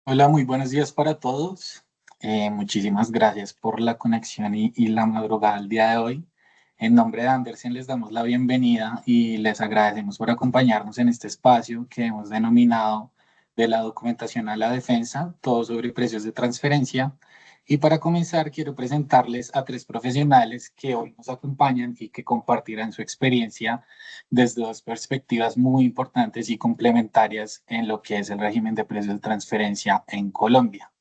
Hola, muy buenos días para todos. Muchísimas gracias por la conexión y la madrugada del día de hoy. En nombre de Andersen les damos la bienvenida y les agradecemos por acompañarnos en este espacio que hemos denominado de la documentación a la defensa, todo sobre precios de transferencia. Y para comenzar, quiero presentarles a tres profesionales que hoy nos acompañan y que compartirán su experiencia desde dos perspectivas muy importantes y complementarias en lo que es el régimen de precios de transferencia en Colombia.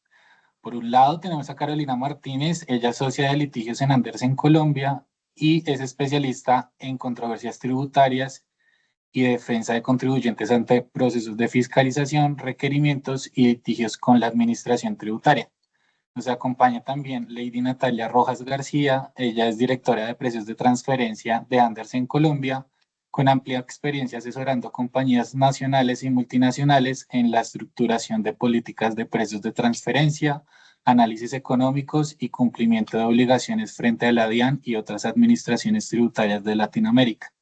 Por un lado, tenemos a Carolina Martínez, ella es socia de litigios en Andersen, Colombia, y es especialista en controversias tributarias y defensa de contribuyentes ante procesos de fiscalización, requerimientos y litigios con la administración tributaria. Nos acompaña también Lady Natalia Rojas García. Ella es directora de precios de transferencia de Andersen Colombia, con amplia experiencia asesorando compañías nacionales y multinacionales en la estructuración de políticas de precios de transferencia, análisis económicos y cumplimiento de obligaciones frente a la DIAN y otras administraciones tributarias de Latinoamérica.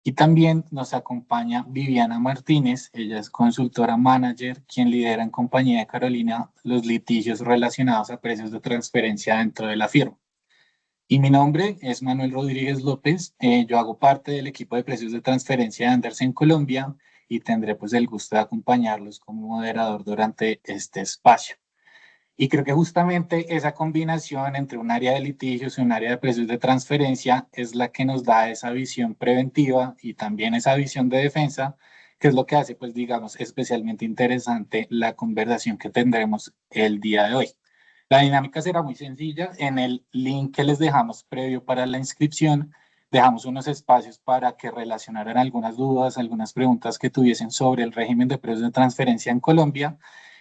Y también nos acompaña Viviana Martínez, ella es consultora manager, quien lidera en compañía de Carolina los litigios relacionados a precios de transferencia dentro de la firma. Y mi nombre es Manuel Rodríguez López, yo hago parte del equipo de precios de transferencia de Andersen Colombia y tendré pues el gusto de acompañarlos como moderador durante este espacio. Y creo que justamente esa combinación entre un área de litigios y un área de precios de transferencia es la que nos da esa visión preventiva y también esa visión de defensa, que es lo que hace, pues digamos, especialmente interesante la conversación que tendremos el día de hoy. La dinámica será muy sencilla. En el link que les dejamos previo para la inscripción, dejamos unos espacios para que relacionaran algunas dudas, algunas preguntas que tuviesen sobre el régimen de precios de transferencia en Colombia,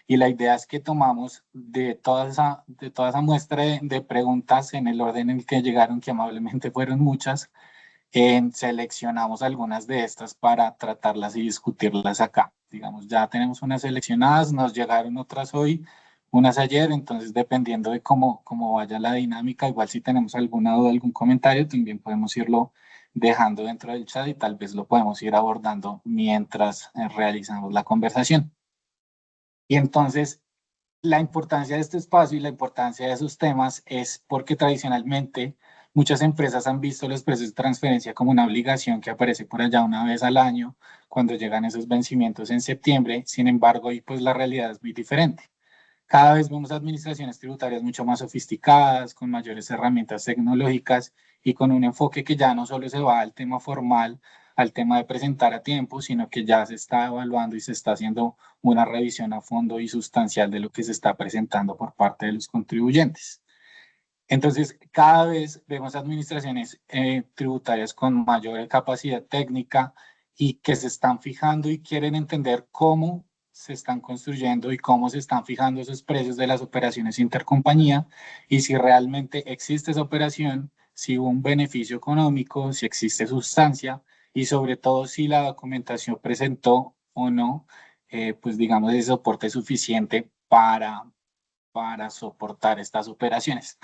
y la idea es que tomamos de toda esa muestra de preguntas en el orden en el que llegaron, que amablemente fueron muchas, seleccionamos algunas de estas para tratarlas y discutirlas acá. Digamos, ya tenemos unas seleccionadas, nos llegaron otras hoy, unas ayer, entonces dependiendo de cómo vaya la dinámica, igual si tenemos alguna duda, algún comentario, también podemos irlo dejando dentro del chat y tal vez lo podemos ir abordando mientras realizamos la conversación. Y entonces, la importancia de este espacio y la importancia de esos temas es porque tradicionalmente muchas empresas han visto los precios de transferencia como una obligación que aparece por allá una vez al año cuando llegan esos vencimientos en septiembre. Sin embargo, hoy pues la realidad es muy diferente. Cada vez vemos administraciones tributarias mucho más sofisticadas, con mayores herramientas tecnológicas y con un enfoque que ya no solo se va al tema formal, al tema de presentar a tiempo, sino que ya se está evaluando y se está haciendo una revisión a fondo y sustancial de lo que se está presentando por parte de los contribuyentes. Entonces, cada vez vemos administraciones tributarias con mayor capacidad técnica y que se están fijando y quieren entender cómo se están construyendo y cómo se están fijando esos precios de las operaciones intercompañía y si realmente existe esa operación, si hubo un beneficio económico, si existe sustancia y sobre todo si la documentación presentó o no, pues digamos, el soporte suficiente para soportar estas operaciones.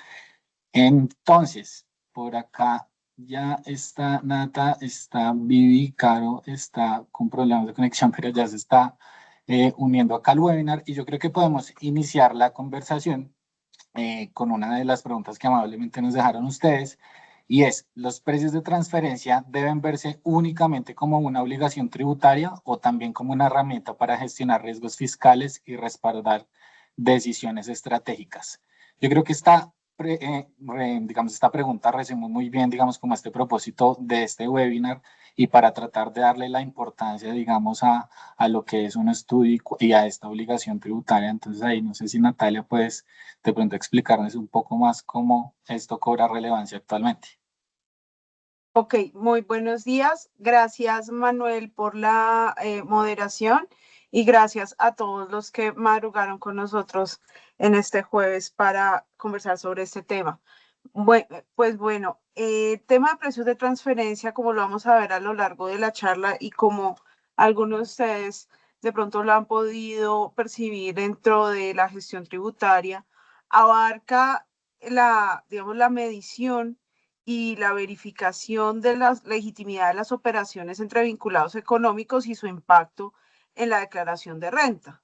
Entonces, por acá ya está Nata, está Vivi, Caro, está con problemas de conexión, pero ya se está uniendo acá al webinar y yo creo que podemos iniciar la conversación con una de las preguntas que amablemente nos dejaron ustedes y es, ¿los precios de transferencia deben verse únicamente como una obligación tributaria o también como una herramienta para gestionar riesgos fiscales y respaldar decisiones estratégicas? Yo creo que digamos, esta pregunta resume muy bien, digamos, como este propósito de este webinar y para tratar de darle la importancia, digamos, a lo que es un estudio y a esta obligación tributaria. Entonces ahí no sé si Natalia puedes de pronto explicarnos un poco más cómo esto cobra relevancia actualmente. Ok, muy buenos días. Gracias, Manuel, por la moderación y gracias a todos los que madrugaron con nosotros en este jueves para conversar sobre este tema. Pues bueno, tema de precios de transferencia, como lo vamos a ver a lo largo de la charla y como algunos de ustedes de pronto lo han podido percibir dentro de la gestión tributaria, abarca digamos, la medición y la verificación de la legitimidad de las operaciones entre vinculados económicos y su impacto en la declaración de renta.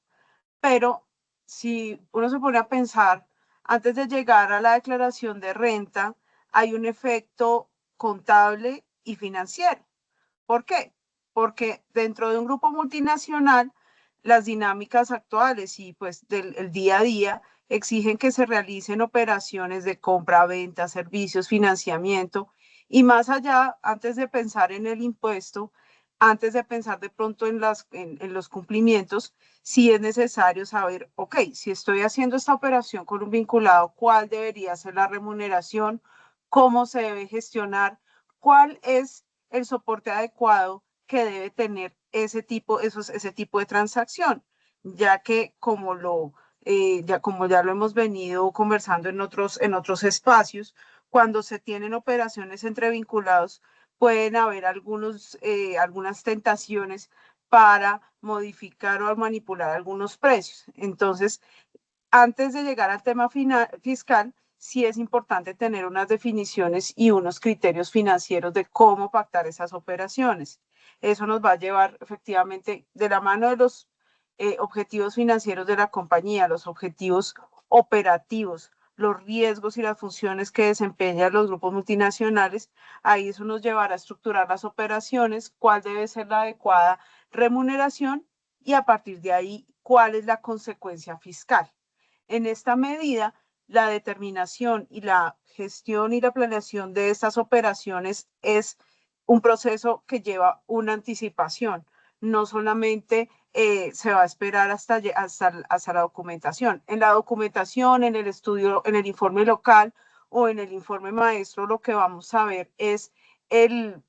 Pero si uno se pone a pensar, antes de llegar a la declaración de renta, hay un efecto contable y financiero. ¿Por qué? Porque dentro de un grupo multinacional, las dinámicas actuales y pues del el día a día exigen que se realicen operaciones de compra, venta, servicios, financiamiento y más allá, antes de pensar en el impuesto, antes de pensar de pronto en los cumplimientos, sí es necesario saber, ok, si estoy haciendo esta operación con un vinculado, ¿cuál debería ser la remuneración? ¿Cómo se debe gestionar? ¿Cuál es el soporte adecuado que debe tener ese tipo de transacción? Ya que como ya lo hemos venido conversando en otros espacios, cuando se tienen operaciones entre vinculados, pueden haber algunas tentaciones para modificar o manipular algunos precios. Entonces, antes de llegar al tema fiscal, sí es importante tener unas definiciones y unos criterios financieros de cómo pactar esas operaciones. Eso nos va a llevar efectivamente de la mano de los objetivos financieros de la compañía, los objetivos operativos, los riesgos y las funciones que desempeñan los grupos multinacionales. Ahí eso nos llevará a estructurar las operaciones, cuál debe ser la adecuada remuneración y a partir de ahí, cuál es la consecuencia fiscal. En esta medida, la determinación y la gestión y la planeación de estas operaciones es un proceso que lleva una anticipación. No solamente se va a esperar hasta la documentación. En la documentación, en el estudio, en el informe local o en el informe maestro, lo que vamos a ver es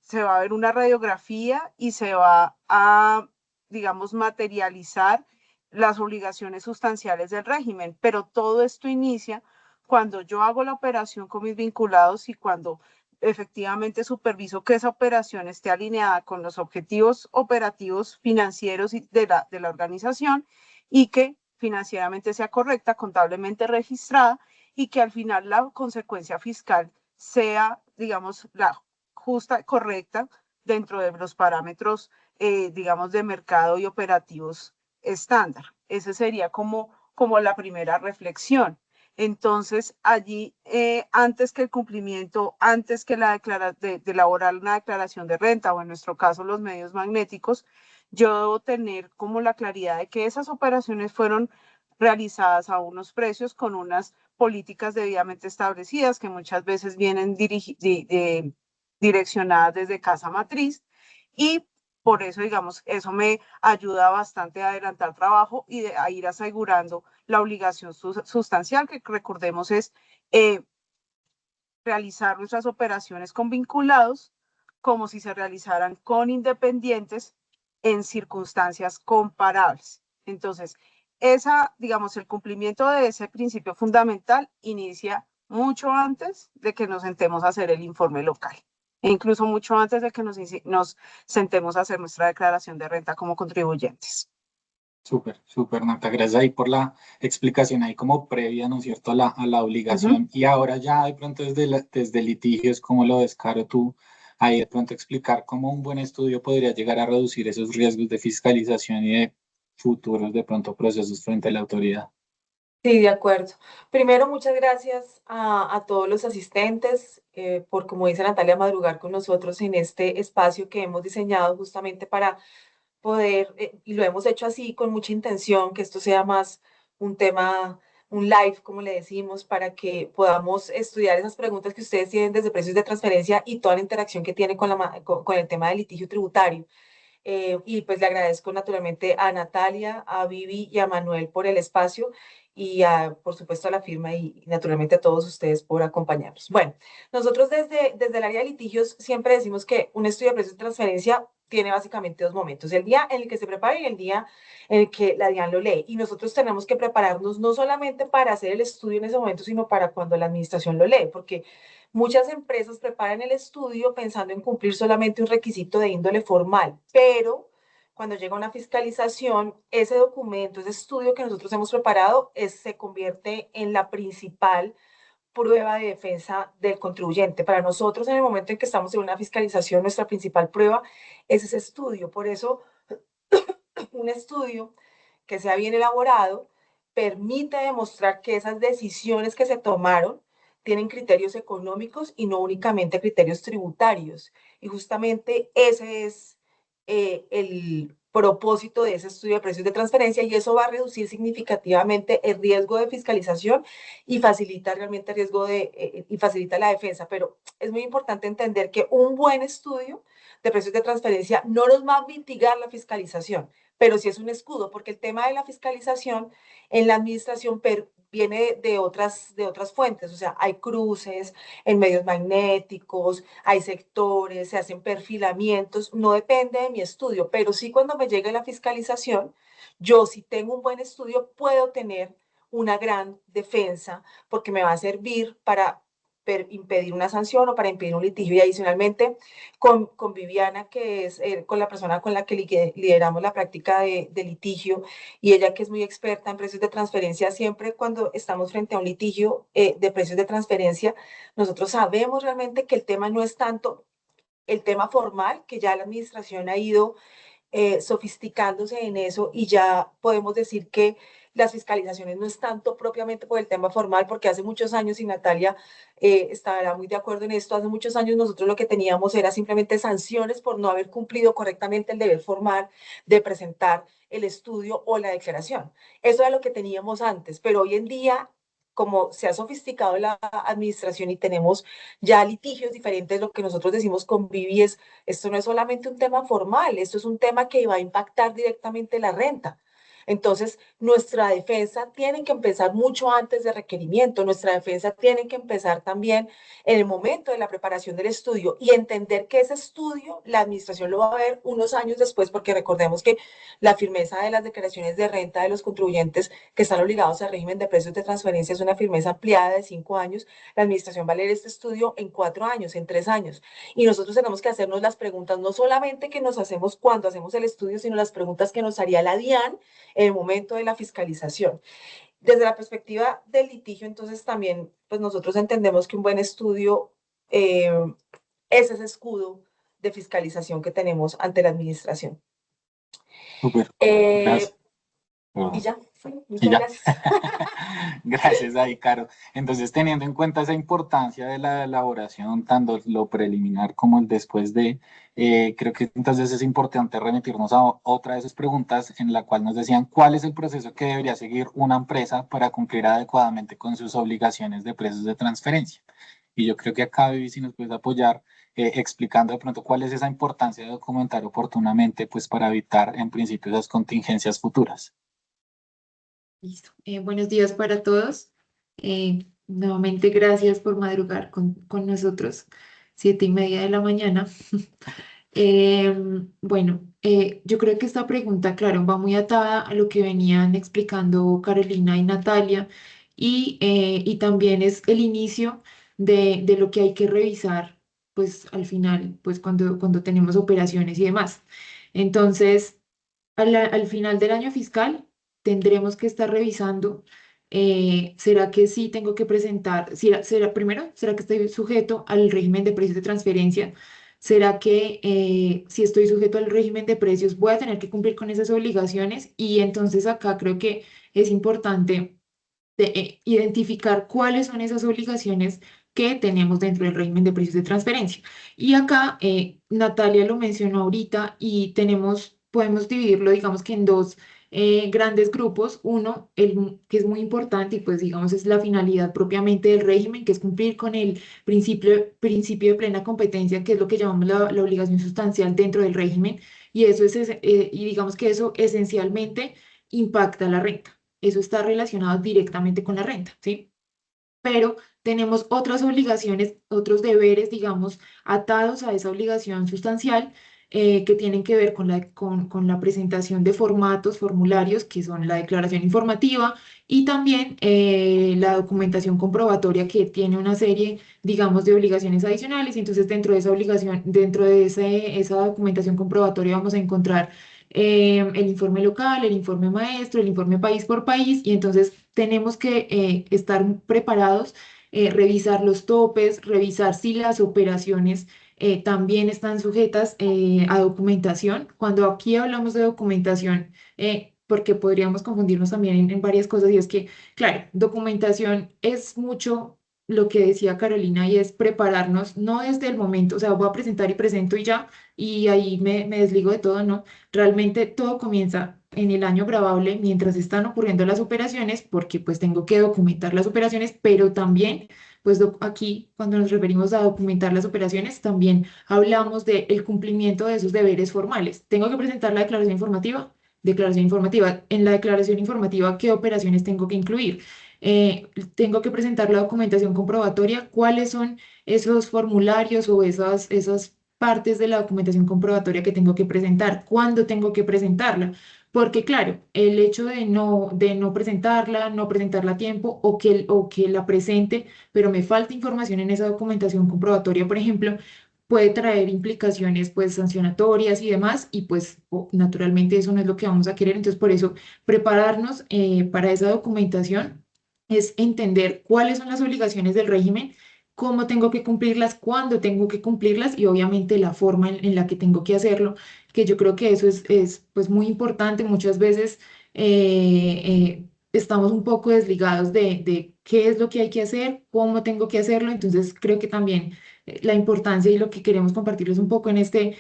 se va a ver una radiografía y se va a, digamos, materializar las obligaciones sustanciales del régimen, pero todo esto inicia cuando yo hago la operación con mis vinculados y cuando efectivamente superviso que esa operación esté alineada con los objetivos operativos financieros de la organización y que financieramente sea correcta, contablemente registrada y que al final la consecuencia fiscal sea, digamos, la justa, correcta dentro de los parámetros, digamos, de mercado y operativos estándar. Esa sería como la primera reflexión. Entonces, allí, antes que el cumplimiento, antes que de elaborar una declaración de renta o en nuestro caso los medios magnéticos, yo debo tener como la claridad de que esas operaciones fueron realizadas a unos precios con unas políticas debidamente establecidas que muchas veces vienen direccionadas desde casa matriz y por eso, digamos, eso me ayuda bastante a adelantar trabajo y a ir asegurando la obligación sustancial, que recordemos es eh, realizar nuestras operaciones con vinculados como si se realizaran con independientes en circunstancias comparables. Entonces, digamos, el cumplimiento de ese principio fundamental inicia mucho antes de que nos sentemos a hacer el informe local e incluso mucho antes de que nos sentemos a hacer nuestra declaración de renta como contribuyentes. Súper, súper, Nata. Gracias ahí por la explicación ahí como previa, ¿no es cierto?, a la Uh -huh. obligación. Y ahora ya de pronto desde litigios, ¿cómo lo ves, Caro, tú? Ahí de pronto explicar cómo un buen estudio podría llegar a reducir esos riesgos de fiscalización y de futuros de pronto procesos frente a la autoridad. Sí, de acuerdo. Primero, muchas gracias a todos los asistentes por, como dice Natalia, madrugar con nosotros en este espacio que hemos diseñado justamente para poder, y lo hemos hecho así con mucha intención, que esto sea más un tema, un live, como le decimos, para que podamos estudiar esas preguntas que ustedes tienen desde precios de transferencia y toda la interacción que tiene con el tema del litigio tributario. Y pues le agradezco naturalmente a Natalia, a Vivi y a Manuel por el espacio y por supuesto a la firma y naturalmente a todos ustedes por acompañarnos. Bueno, nosotros desde el área de litigios siempre decimos que un estudio de precios de transferencia tiene básicamente dos momentos, el día en el que se prepara y el día en el que la DIAN lo lee. Y nosotros tenemos que prepararnos no solamente para hacer el estudio en ese momento, sino para cuando la administración lo lee, porque muchas empresas preparan el estudio pensando en cumplir solamente un requisito de índole formal, pero cuando llega una fiscalización, ese documento, ese estudio que nosotros hemos preparado, se convierte en la principal prueba de defensa del contribuyente. Para nosotros, en el momento en que estamos en una fiscalización, nuestra principal prueba es ese estudio. Por eso, un estudio que sea bien elaborado permite demostrar que esas decisiones que se tomaron tienen criterios económicos y no únicamente criterios tributarios. Y justamente ese es el propósito de ese estudio de precios de transferencia, y eso va a reducir significativamente el riesgo de fiscalización y facilita realmente el riesgo y facilita la defensa. Pero es muy importante entender que un buen estudio de precios de transferencia no nos va a mitigar la fiscalización, pero sí es un escudo, porque el tema de la fiscalización en la administración viene de otras fuentes, o sea, hay cruces en medios magnéticos, hay sectores, se hacen perfilamientos, no depende de mi estudio, pero sí cuando me llegue la fiscalización, yo si tengo un buen estudio puedo tener una gran defensa porque me va a servir para impedir una sanción o para impedir un litigio. Y adicionalmente con Viviana, que es con la persona con la que lideramos la práctica de litigio, y ella que es muy experta en precios de transferencia, siempre cuando estamos frente a un litigio de precios de transferencia, nosotros sabemos realmente que el tema no es tanto el tema formal, que ya la administración ha ido sofisticándose en eso, y ya podemos decir que las fiscalizaciones no es tanto propiamente por el tema formal, porque hace muchos años, y Natalia estará muy de acuerdo en esto, hace muchos años nosotros lo que teníamos era simplemente sanciones por no haber cumplido correctamente el deber formal de presentar el estudio o la declaración. Eso era lo que teníamos antes, pero hoy en día, como se ha sofisticado la administración y tenemos ya litigios diferentes, lo que nosotros decimos con Vivi es: esto no es solamente un tema formal, esto es un tema que va a impactar directamente la renta. Entonces, nuestra defensa tiene que empezar mucho antes de requerimiento, nuestra defensa tiene que empezar también en el momento de la preparación del estudio, y entender que ese estudio la administración lo va a ver unos años después, porque recordemos que la firmeza de las declaraciones de renta de los contribuyentes que están obligados al régimen de precios de transferencia es una firmeza ampliada de 5 años. La administración va a leer este estudio en 4 años, en 3 años. Y nosotros tenemos que hacernos las preguntas, no solamente que nos hacemos cuando hacemos el estudio, sino las preguntas que nos haría la DIAN en el momento de la fiscalización. Desde la perspectiva del litigio, entonces también, pues nosotros entendemos que un buen estudio eh, es ese escudo de fiscalización que tenemos ante la administración. Súper. Eh, Gracias. y Perdón. ya, Y muchas ya. gracias. Gracias ahí, Caro. Entonces, teniendo en cuenta esa importancia de la elaboración, tanto lo preliminar como el después de, creo que entonces es importante remitirnos a otra de esas preguntas en la cual nos decían cuál es el proceso que debería seguir una empresa para cumplir adecuadamente con sus obligaciones de precios de transferencia. Y yo creo que acá, Vivi, si nos puedes apoyar explicando de pronto cuál es esa importancia de documentar oportunamente, pues para evitar en principio esas contingencias futuras. Listo. Buenos días para todos. Nuevamente, gracias por madrugar con nosotros, 7:30 de la mañana. Bueno, yo creo que esta pregunta, claro, va muy atada a lo que venían explicando Carolina y Natalia, y también es el inicio de lo que hay que revisar, pues al final, pues cuando tenemos operaciones y demás. Entonces, al final del año fiscal tendremos que estar revisando, ¿será que sí tengo que presentar? Primero, ¿será que estoy sujeto al régimen de precios de transferencia? ¿Será que si estoy sujeto al régimen de precios voy a tener que cumplir con esas obligaciones? Y entonces acá creo que es importante identificar cuáles son esas obligaciones que tenemos dentro del régimen de precios de transferencia. Y acá Natalia lo mencionó ahorita, y podemos dividirlo, digamos que en dos grandes grupos. Uno, que es muy importante y pues digamos es la finalidad propiamente del régimen, que es cumplir con el principio de plena competencia, que es lo que llamamos la obligación sustancial dentro del régimen. Y y digamos que eso esencialmente impacta la renta. Eso está relacionado directamente con la renta, ¿sí? Pero tenemos otras obligaciones, otros deberes, digamos, atados a esa obligación sustancial, que tienen que ver con la presentación de formatos, formularios, que son la declaración informativa, y también la documentación comprobatoria, que tiene una serie, digamos, de obligaciones adicionales. Y entonces dentro de esa obligación, dentro de esa documentación comprobatoria vamos a encontrar el informe local, el informe maestro, el informe país por país, y entonces tenemos que estar preparados, revisar los topes, revisar si las operaciones también están sujetas a documentación. Cuando aquí hablamos de documentación, porque podríamos confundirnos también en varias cosas, y es que, claro, documentación es mucho lo que decía Carolina y es prepararnos, no desde el momento, o sea, voy a presentar y presento y ya, y ahí me desligo de todo, no, realmente todo comienza en el año grabable mientras están ocurriendo las operaciones, porque pues tengo que documentar las operaciones, pero también, pues aquí cuando nos referimos a documentar las operaciones, también hablamos del cumplimiento de esos deberes formales. Tengo que presentar la declaración informativa. Declaración informativa. En la declaración informativa, ¿qué operaciones tengo que incluir? Tengo que presentar la documentación comprobatoria. ¿Cuáles son esos formularios o esas partes de la documentación comprobatoria que tengo que presentar? ¿Cuándo tengo que presentarla? Porque claro, el hecho de no presentarla, no presentarla a tiempo o que la presente, pero me falta información en esa documentación comprobatoria, por ejemplo, puede traer implicaciones pues sancionatorias y demás, y pues naturalmente eso no es lo que vamos a querer. Entonces por eso prepararnos para esa documentación es entender cuáles son las obligaciones del régimen, cómo tengo que cumplirlas, cuándo tengo que cumplirlas y obviamente la forma en la que tengo que hacerlo, que yo creo que eso es pues muy importante. Muchas veces estamos un poco desligados de qué es lo que hay que hacer, cómo tengo que hacerlo. Entonces creo que también la importancia y lo que queremos compartirles un poco en este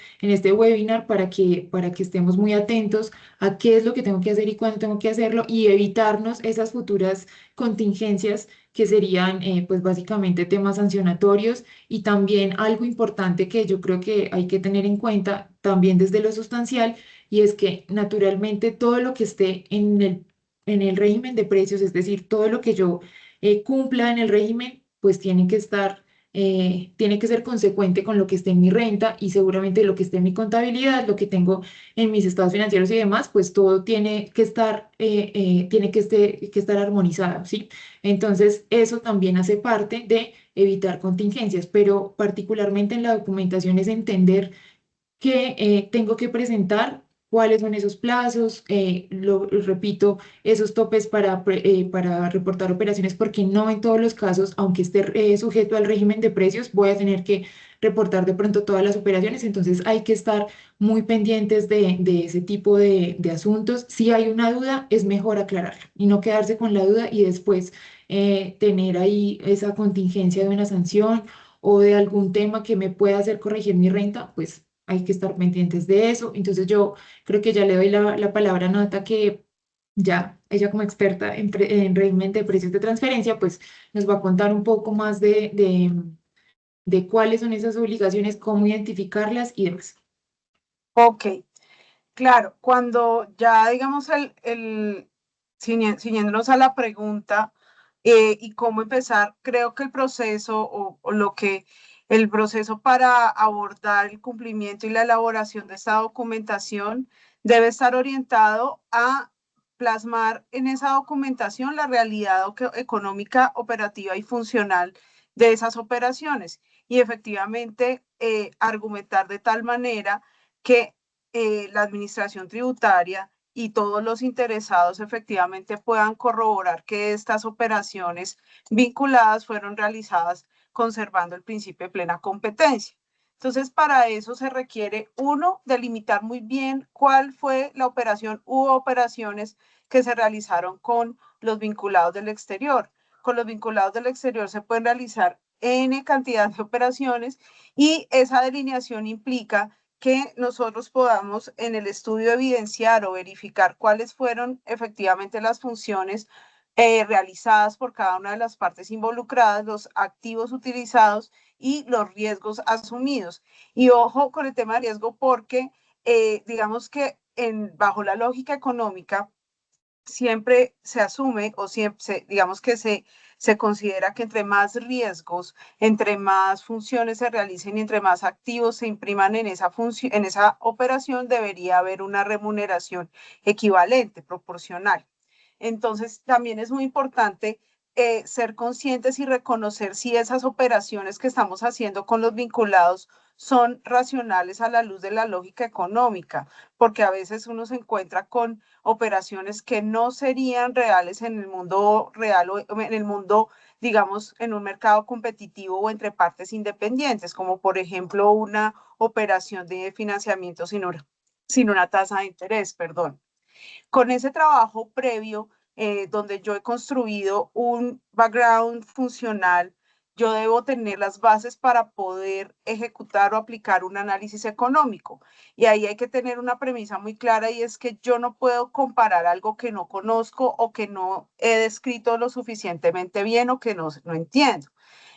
webinar para que estemos muy atentos a qué es lo que tengo que hacer y cuándo tengo que hacerlo, y evitarnos esas futuras contingencias que serían pues básicamente temas sancionatorios. Y también algo importante que yo creo que hay que tener en cuenta también desde lo sustancial, y es que naturalmente todo lo que esté en el régimen de precios, es decir, todo lo que yo cumpla en el régimen, pues tiene que ser consecuente con lo que esté en mi renta y seguramente lo que esté en mi contabilidad, lo que tengo en mis estados financieros y demás, pues todo que estar armonizado, ¿sí? Entonces, eso también hace parte de evitar contingencias, pero particularmente en la documentación es entender que tengo que presentar, cuáles son esos plazos, repito, esos topes para reportar operaciones, porque no en todos los casos, aunque esté sujeto al régimen de precios, voy a tener que reportar de pronto todas las operaciones. Entonces hay que estar muy pendientes de ese tipo de asuntos. Si hay una duda, es mejor aclararla y no quedarse con la duda y después tener ahí esa contingencia de una sanción o de algún tema que me pueda hacer corregir mi renta, pues hay que estar pendientes de eso. Entonces yo creo que ya le doy la palabra a Nata, que ya ella como experta en régimen de precios de transferencia, pues nos va a contar un poco más de cuáles son esas obligaciones, cómo identificarlas y demás. Ok, claro, cuando ya digamos ciñéndonos a la pregunta y cómo empezar, creo que el proceso el proceso para abordar el cumplimiento y la elaboración de esta documentación debe estar orientado a plasmar en esa documentación la realidad económica, operativa y funcional de esas operaciones y efectivamente argumentar de tal manera que la administración tributaria y todos los interesados efectivamente puedan corroborar que estas operaciones vinculadas fueron realizadas conservando el principio de plena competencia. Entonces, para eso se requiere, uno, delimitar muy bien cuál fue la operación u operaciones que se realizaron con los vinculados del exterior. Con los vinculados del exterior se pueden realizar N cantidad de operaciones y esa delineación implica que nosotros podamos en el estudio evidenciar o verificar cuáles fueron efectivamente las funciones realizadas por cada una de las partes involucradas, los activos utilizados y los riesgos asumidos. Y ojo con el tema de riesgo porque digamos que bajo la lógica económica siempre se asume o siempre digamos que se considera que entre más riesgos, entre más funciones se realicen y entre más activos se impriman en en esa operación, debería haber una remuneración equivalente, proporcional. Entonces, también es muy importante ser conscientes y reconocer si esas operaciones que estamos haciendo con los vinculados son racionales a la luz de la lógica económica, porque a veces uno se encuentra con operaciones que no serían reales en el mundo real o en el mundo, digamos, en un mercado competitivo o entre partes independientes, como por ejemplo una operación de financiamiento sin una tasa de interés, perdón. Con ese trabajo previo, donde yo he construido un background funcional, yo debo tener las bases para poder ejecutar o aplicar un análisis económico. Y ahí hay que tener una premisa muy clara y es que yo no puedo comparar algo que no conozco o que no he descrito lo suficientemente bien o que no entiendo.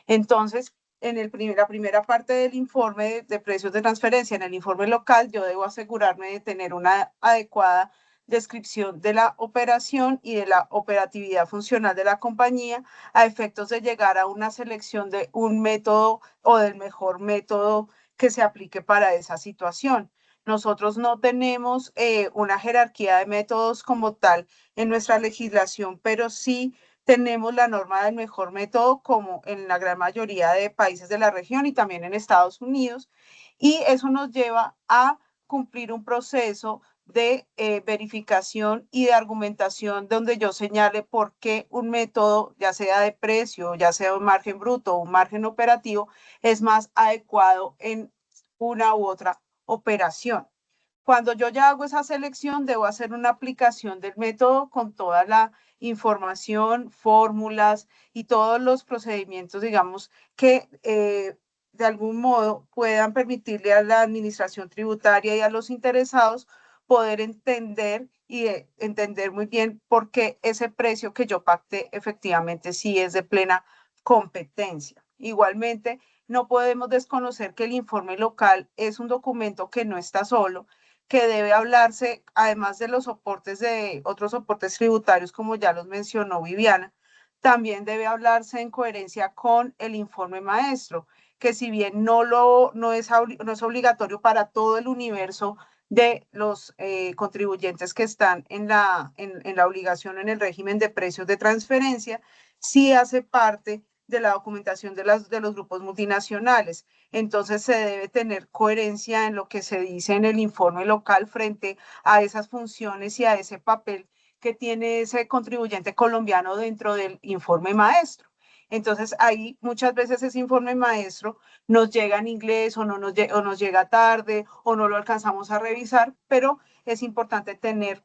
Entonces, la primera parte del informe de precios de transferencia, en el informe local, yo debo asegurarme de tener una adecuada descripción de la operación y de la operatividad funcional de la compañía a efectos de llegar a una selección de un método o del mejor método que se aplique para esa situación. Nosotros no tenemos una jerarquía de métodos como tal en nuestra legislación, pero sí tenemos la norma del mejor método como en la gran mayoría de países de la región y también en Estados Unidos. Y eso nos lleva a cumplir un proceso de verificación y de argumentación donde yo señale por qué un método, ya sea de precio, ya sea un margen bruto o un margen operativo, es más adecuado en una u otra operación. Cuando yo ya hago esa selección, debo hacer una aplicación del método con toda la información, fórmulas y todos los procedimientos, digamos, que de algún modo puedan permitirle a la administración tributaria y a los interesados poder entender y entender muy bien por qué ese precio que yo pacté efectivamente sí es de plena competencia. Igualmente, no podemos desconocer que el informe local es un documento que no está solo, que debe hablarse, además de los soportes de otros soportes tributarios, como ya los mencionó Viviana, también debe hablarse en coherencia con el informe maestro, que si bien no es obligatorio para todo el universo de los contribuyentes que están en la obligación en el régimen de precios de transferencia, sí hace parte de la documentación de los grupos multinacionales. Entonces se debe tener coherencia en lo que se dice en el informe local frente a esas funciones y a ese papel que tiene ese contribuyente colombiano dentro del informe maestro. Entonces ahí muchas veces ese informe maestro nos llega en inglés o nos llega tarde o no lo alcanzamos a revisar, pero es importante tener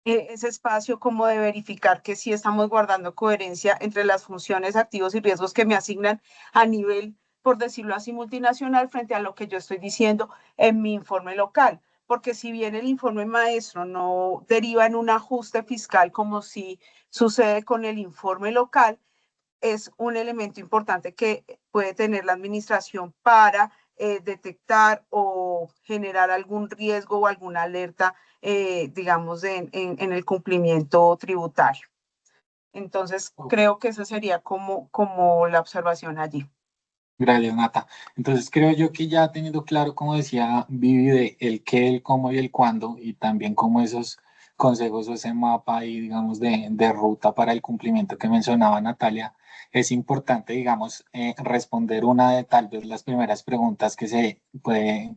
ese espacio como de verificar que sí estamos guardando coherencia entre las funciones, activos y riesgos que me asignan a nivel, por decirlo así, multinacional frente a lo que yo estoy diciendo en mi informe local. Porque si bien el informe maestro no deriva en un ajuste fiscal como si sucede con el informe local, es un elemento importante que puede tener la administración para detectar o generar algún riesgo o alguna alerta, digamos, en el cumplimiento tributario. Entonces, creo que esa sería como la observación allí. Gracias, Nata. Entonces creo yo que ya teniendo claro, como decía Vivi, de el qué, el cómo y el cuándo, y también como esos consejos o ese mapa ahí, digamos, de ruta para el cumplimiento que mencionaba Natalia, es importante, digamos, responder una de tal vez las primeras preguntas que se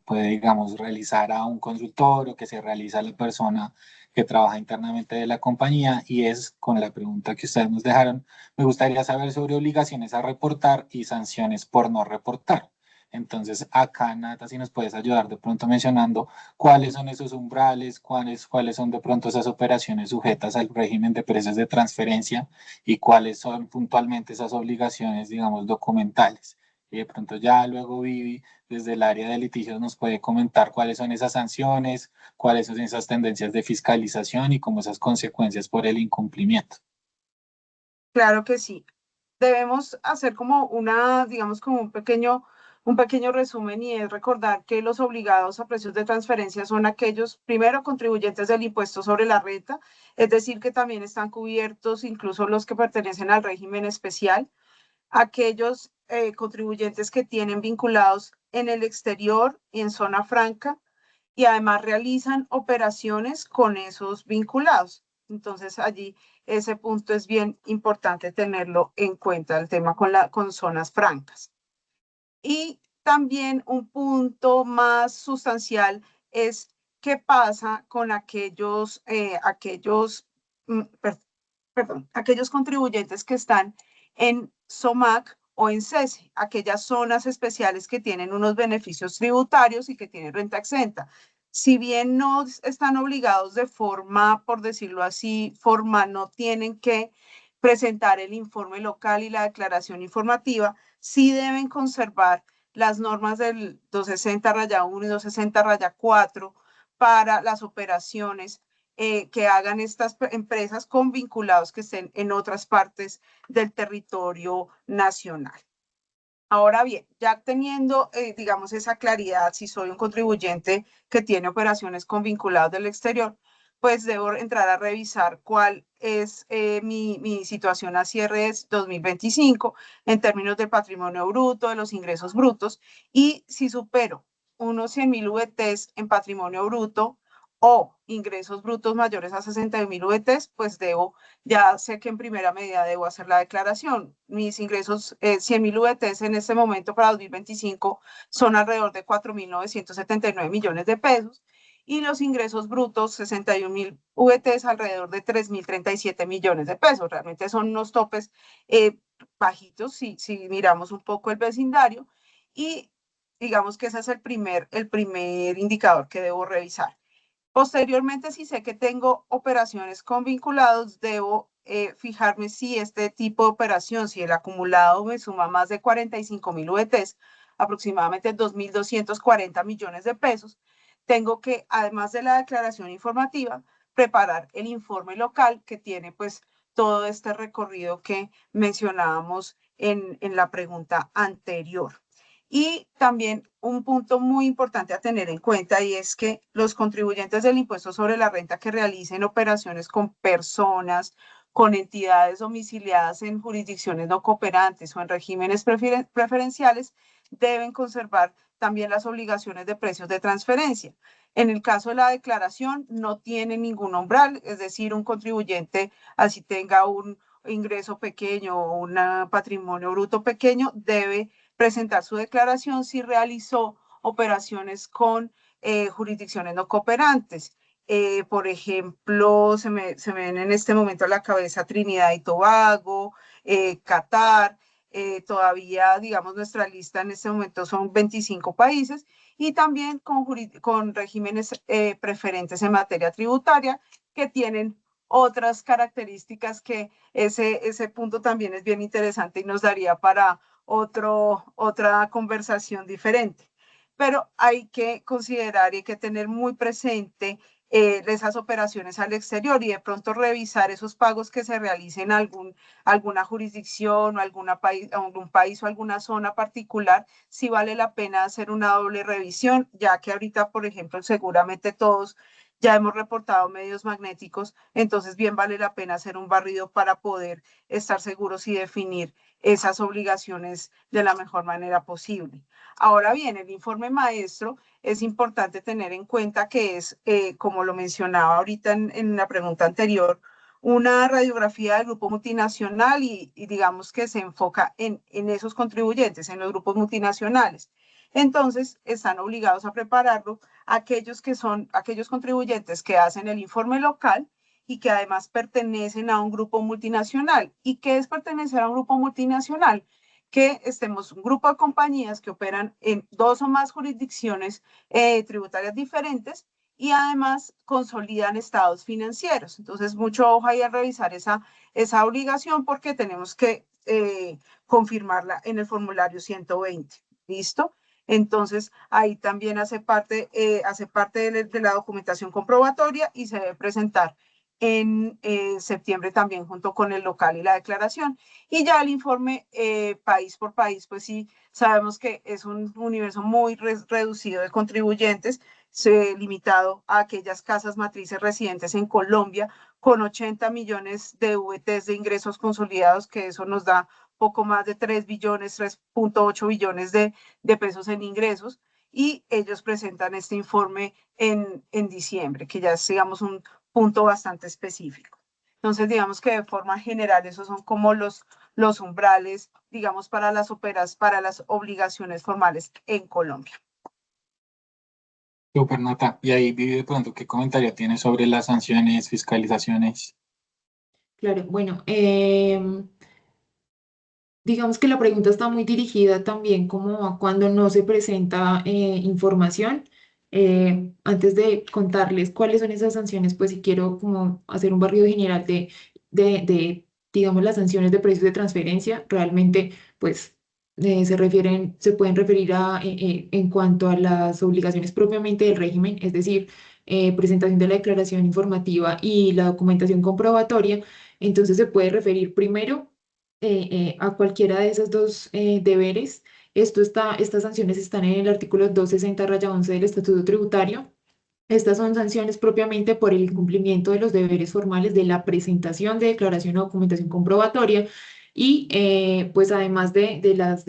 digamos, realizar a un consultor o que se realiza a la persona que trabaja internamente de la compañía, y es con la pregunta que ustedes nos dejaron. Me gustaría saber sobre obligaciones a reportar y sanciones por no reportar. Entonces, acá, Nata, si nos puedes ayudar de pronto mencionando cuáles son esos umbrales, cuáles son de pronto esas operaciones sujetas al régimen de precios de transferencia y cuáles son puntualmente esas obligaciones, digamos, documentales. Y de pronto ya luego Vivi, desde el área de litigios, nos puede comentar cuáles son esas sanciones, cuáles son esas tendencias de fiscalización y cómo esas consecuencias por el incumplimiento. Claro que sí. Debemos hacer como digamos, como un pequeño resumen y es recordar que los obligados a precios de transferencia son aquellos, primero, contribuyentes del impuesto sobre la renta, es decir, que también están cubiertos incluso los que pertenecen al régimen especial, aquellos contribuyentes que tienen vinculados en el exterior y en zona franca y además realizan operaciones con esos vinculados. Entonces allí ese punto es bien importante tenerlo en cuenta, el tema con zonas francas. Y también un punto más sustancial es qué pasa con aquellos contribuyentes que están en SOMAC o en CESE, aquellas zonas especiales que tienen unos beneficios tributarios y que tienen renta exenta. si bien no están obligados de forma, por decirlo así, formal, no tienen que presentar el informe local y la declaración informativa, sí deben conservar las normas del 260-1 y 260-4 para las operaciones que hagan estas empresas con vinculados que estén en otras partes del territorio nacional. Ahora bien, ya teniendo, digamos, esa claridad, si soy un contribuyente que tiene operaciones con vinculados del exterior, pues debo entrar a revisar cuál es mi situación a cierre 2025 en términos del patrimonio bruto, de los ingresos brutos, y si supero unos 100.000 VTs en patrimonio bruto o ingresos brutos mayores a 60.000 VTs, pues ya sé que en primera medida debo hacer la declaración. Mis ingresos 100.000 VTs en este momento para 2025 son alrededor de 4.979 millones de pesos y los ingresos brutos 61.000 VTs alrededor de 3.037 millones de pesos. Realmente son unos topes bajitos si miramos un poco el vecindario y digamos que ese es el primer indicador que debo revisar. Posteriormente, si sé que tengo operaciones con vinculados, debo fijarme si este tipo de operación, si el acumulado me suma más de 45.000 VTs, aproximadamente 2.240 millones de pesos, tengo que, además de la declaración informativa, preparar el informe local que tiene pues todo este recorrido que mencionábamos en la pregunta anterior. Y también un punto muy importante a tener en cuenta y es que los contribuyentes del impuesto sobre la renta que realicen operaciones con personas, con entidades domiciliadas en jurisdicciones no cooperantes o en regímenes preferenciales deben conservar también las obligaciones de precios de transferencia. En el caso de la declaración no tiene ningún umbral, es decir, un contribuyente así tenga un ingreso pequeño o un patrimonio bruto pequeño debe presentar su declaración si realizó operaciones con jurisdicciones no cooperantes. Por ejemplo, se me ven en este momento a la cabeza Trinidad y Tobago, Qatar, todavía, digamos, nuestra lista en este momento son 25 países y también con regímenes preferentes en materia tributaria que tienen otras características que ese punto también es bien interesante y nos daría para otra conversación diferente. Pero hay que considerar y hay que tener muy presente esas operaciones al exterior y de pronto revisar esos pagos que se realicen en alguna jurisdicción o algún país o alguna zona particular, si vale la pena hacer una doble revisión, ya que ahorita, por ejemplo, seguramente todos ya hemos reportado medios magnéticos, entonces bien vale la pena hacer un barrido para poder estar seguros y definir esas obligaciones de la mejor manera posible. Ahora bien, el informe maestro es importante tener en cuenta que es, como lo mencionaba ahorita en la pregunta anterior, una radiografía del grupo multinacional y digamos que se enfoca en esos contribuyentes, en los grupos multinacionales. Entonces, están obligados a prepararlo aquellos contribuyentes que hacen el informe local y que además pertenecen a un grupo multinacional. ¿Y qué es pertenecer a un grupo multinacional? Que estemos un grupo de compañías que operan en 2 o más jurisdicciones tributarias diferentes y además consolidan estados financieros. Entonces, mucho ojo ahí a revisar esa obligación porque tenemos que confirmarla en el formulario 120. ¿Listo? Entonces, ahí también hace parte de la documentación comprobatoria y se debe presentar en septiembre también junto con el local y la declaración. Y ya el informe país por país, pues sí, sabemos que es un universo muy reducido de contribuyentes, limitado a aquellas casas matrices residentes en Colombia con 80 millones de VTs de ingresos consolidados, que eso nos da poco más de 3 billones, 3.8 billones de pesos en ingresos. Y ellos presentan este informe en diciembre, que ya es, digamos, un punto bastante específico. Entonces, digamos que de forma general, esos son como los umbrales, digamos, para las obligaciones formales en Colombia. Super Nata. Y ahí, Vivi, de pronto, ¿qué comentario tienes sobre las sanciones, fiscalizaciones? Claro, bueno, digamos que la pregunta está muy dirigida también como a cuando no se presenta información. Antes de contarles cuáles son esas sanciones, pues si quiero como hacer un barrido general digamos, las sanciones de precios de transferencia, realmente, pues se pueden referir en cuanto a las obligaciones propiamente del régimen, es decir, presentación de la declaración informativa y la documentación comprobatoria. Entonces se puede referir primero a cualquiera de esos dos deberes. Estas sanciones están en el artículo 260-11 del Estatuto Tributario. Estas son sanciones propiamente por el incumplimiento de los deberes formales de la presentación de declaración o documentación comprobatoria y pues además de las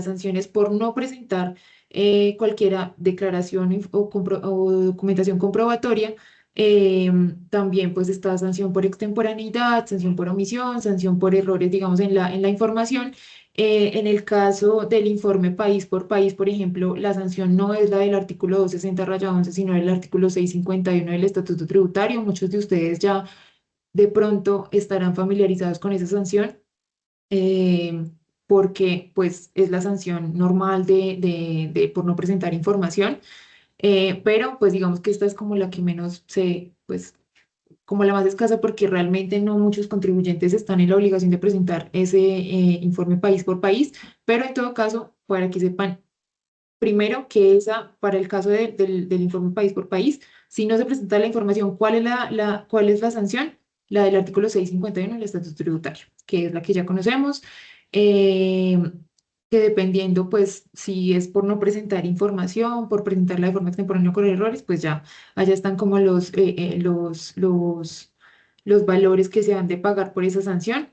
sanciones por no presentar cualquiera declaración o documentación comprobatoria, también pues está sanción por extemporaneidad, sanción por omisión, sanción por errores, digamos, en la información. En el caso del informe país por país, por ejemplo, la sanción no es la del artículo 260-11, sino el artículo 651 del Estatuto Tributario. Muchos de ustedes ya de pronto estarán familiarizados con esa sanción, eh, porque pues es la sanción normal por no presentar información, pero pues digamos que esta es como la que menos pues como la más escasa porque realmente no muchos contribuyentes están en la obligación de presentar ese informe país por país, pero en todo caso, para que sepan, primero que para el caso del informe país por país, si no se presenta la información, ¿cuál es la sanción? La del artículo 651 del Estatuto Tributario, que es la que ya conocemos, eh, que dependiendo, pues, si es por no presentar información, por presentarla de forma extemporánea o con errores, pues ya, allá están como los valores que se han de pagar por esa sanción.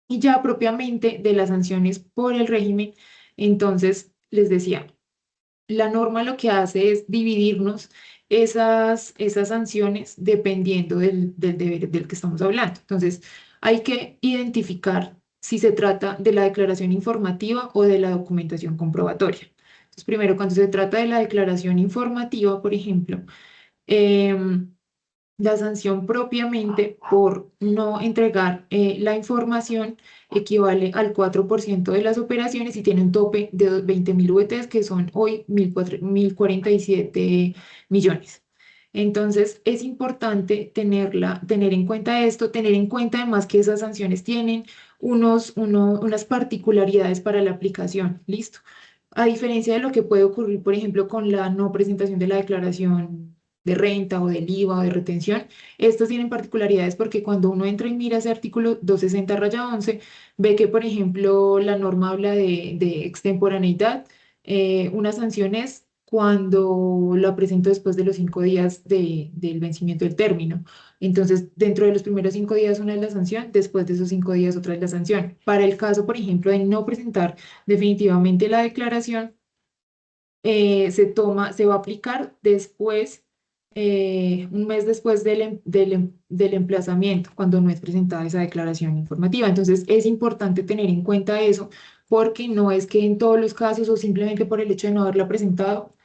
Y ya propiamente de las sanciones por el régimen, entonces, les decía, la norma lo que hace es dividirnos esas sanciones dependiendo del deber del que estamos hablando. Entonces, hay que identificar si se trata de la declaración informativa o de la documentación comprobatoria. Entonces, primero, cuando se trata de la declaración informativa, por ejemplo, em, la sanción propiamente por no entregar la información equivale al 4% de las operaciones y tiene un tope de 20.000 VTs, que son hoy 1.047 millones. Entonces, es importante tener en cuenta esto, tener en cuenta además que esas sanciones tienen unas particularidades para la aplicación. ¿Listo? A diferencia de lo que puede ocurrir, por ejemplo, con la no presentación de la declaración de renta o del IVA o de retención, estos tienen particularidades porque cuando uno entra y mira ese artículo 260-11, ve que, por ejemplo, la norma habla de extemporaneidad. Una sanción es cuando la presento después de los 5 días del vencimiento del término. Entonces, dentro de los primeros 5 días una es la sanción, después de esos 5 días otra es la sanción. Para el caso, por ejemplo, de no presentar definitivamente la declaración, se va a aplicar después, un mes después del emplazamiento, cuando no es presentada esa declaración informativa. Entonces, es importante tener en cuenta eso, porque no es que en todos los casos o simplemente por el hecho de no haberla presentado,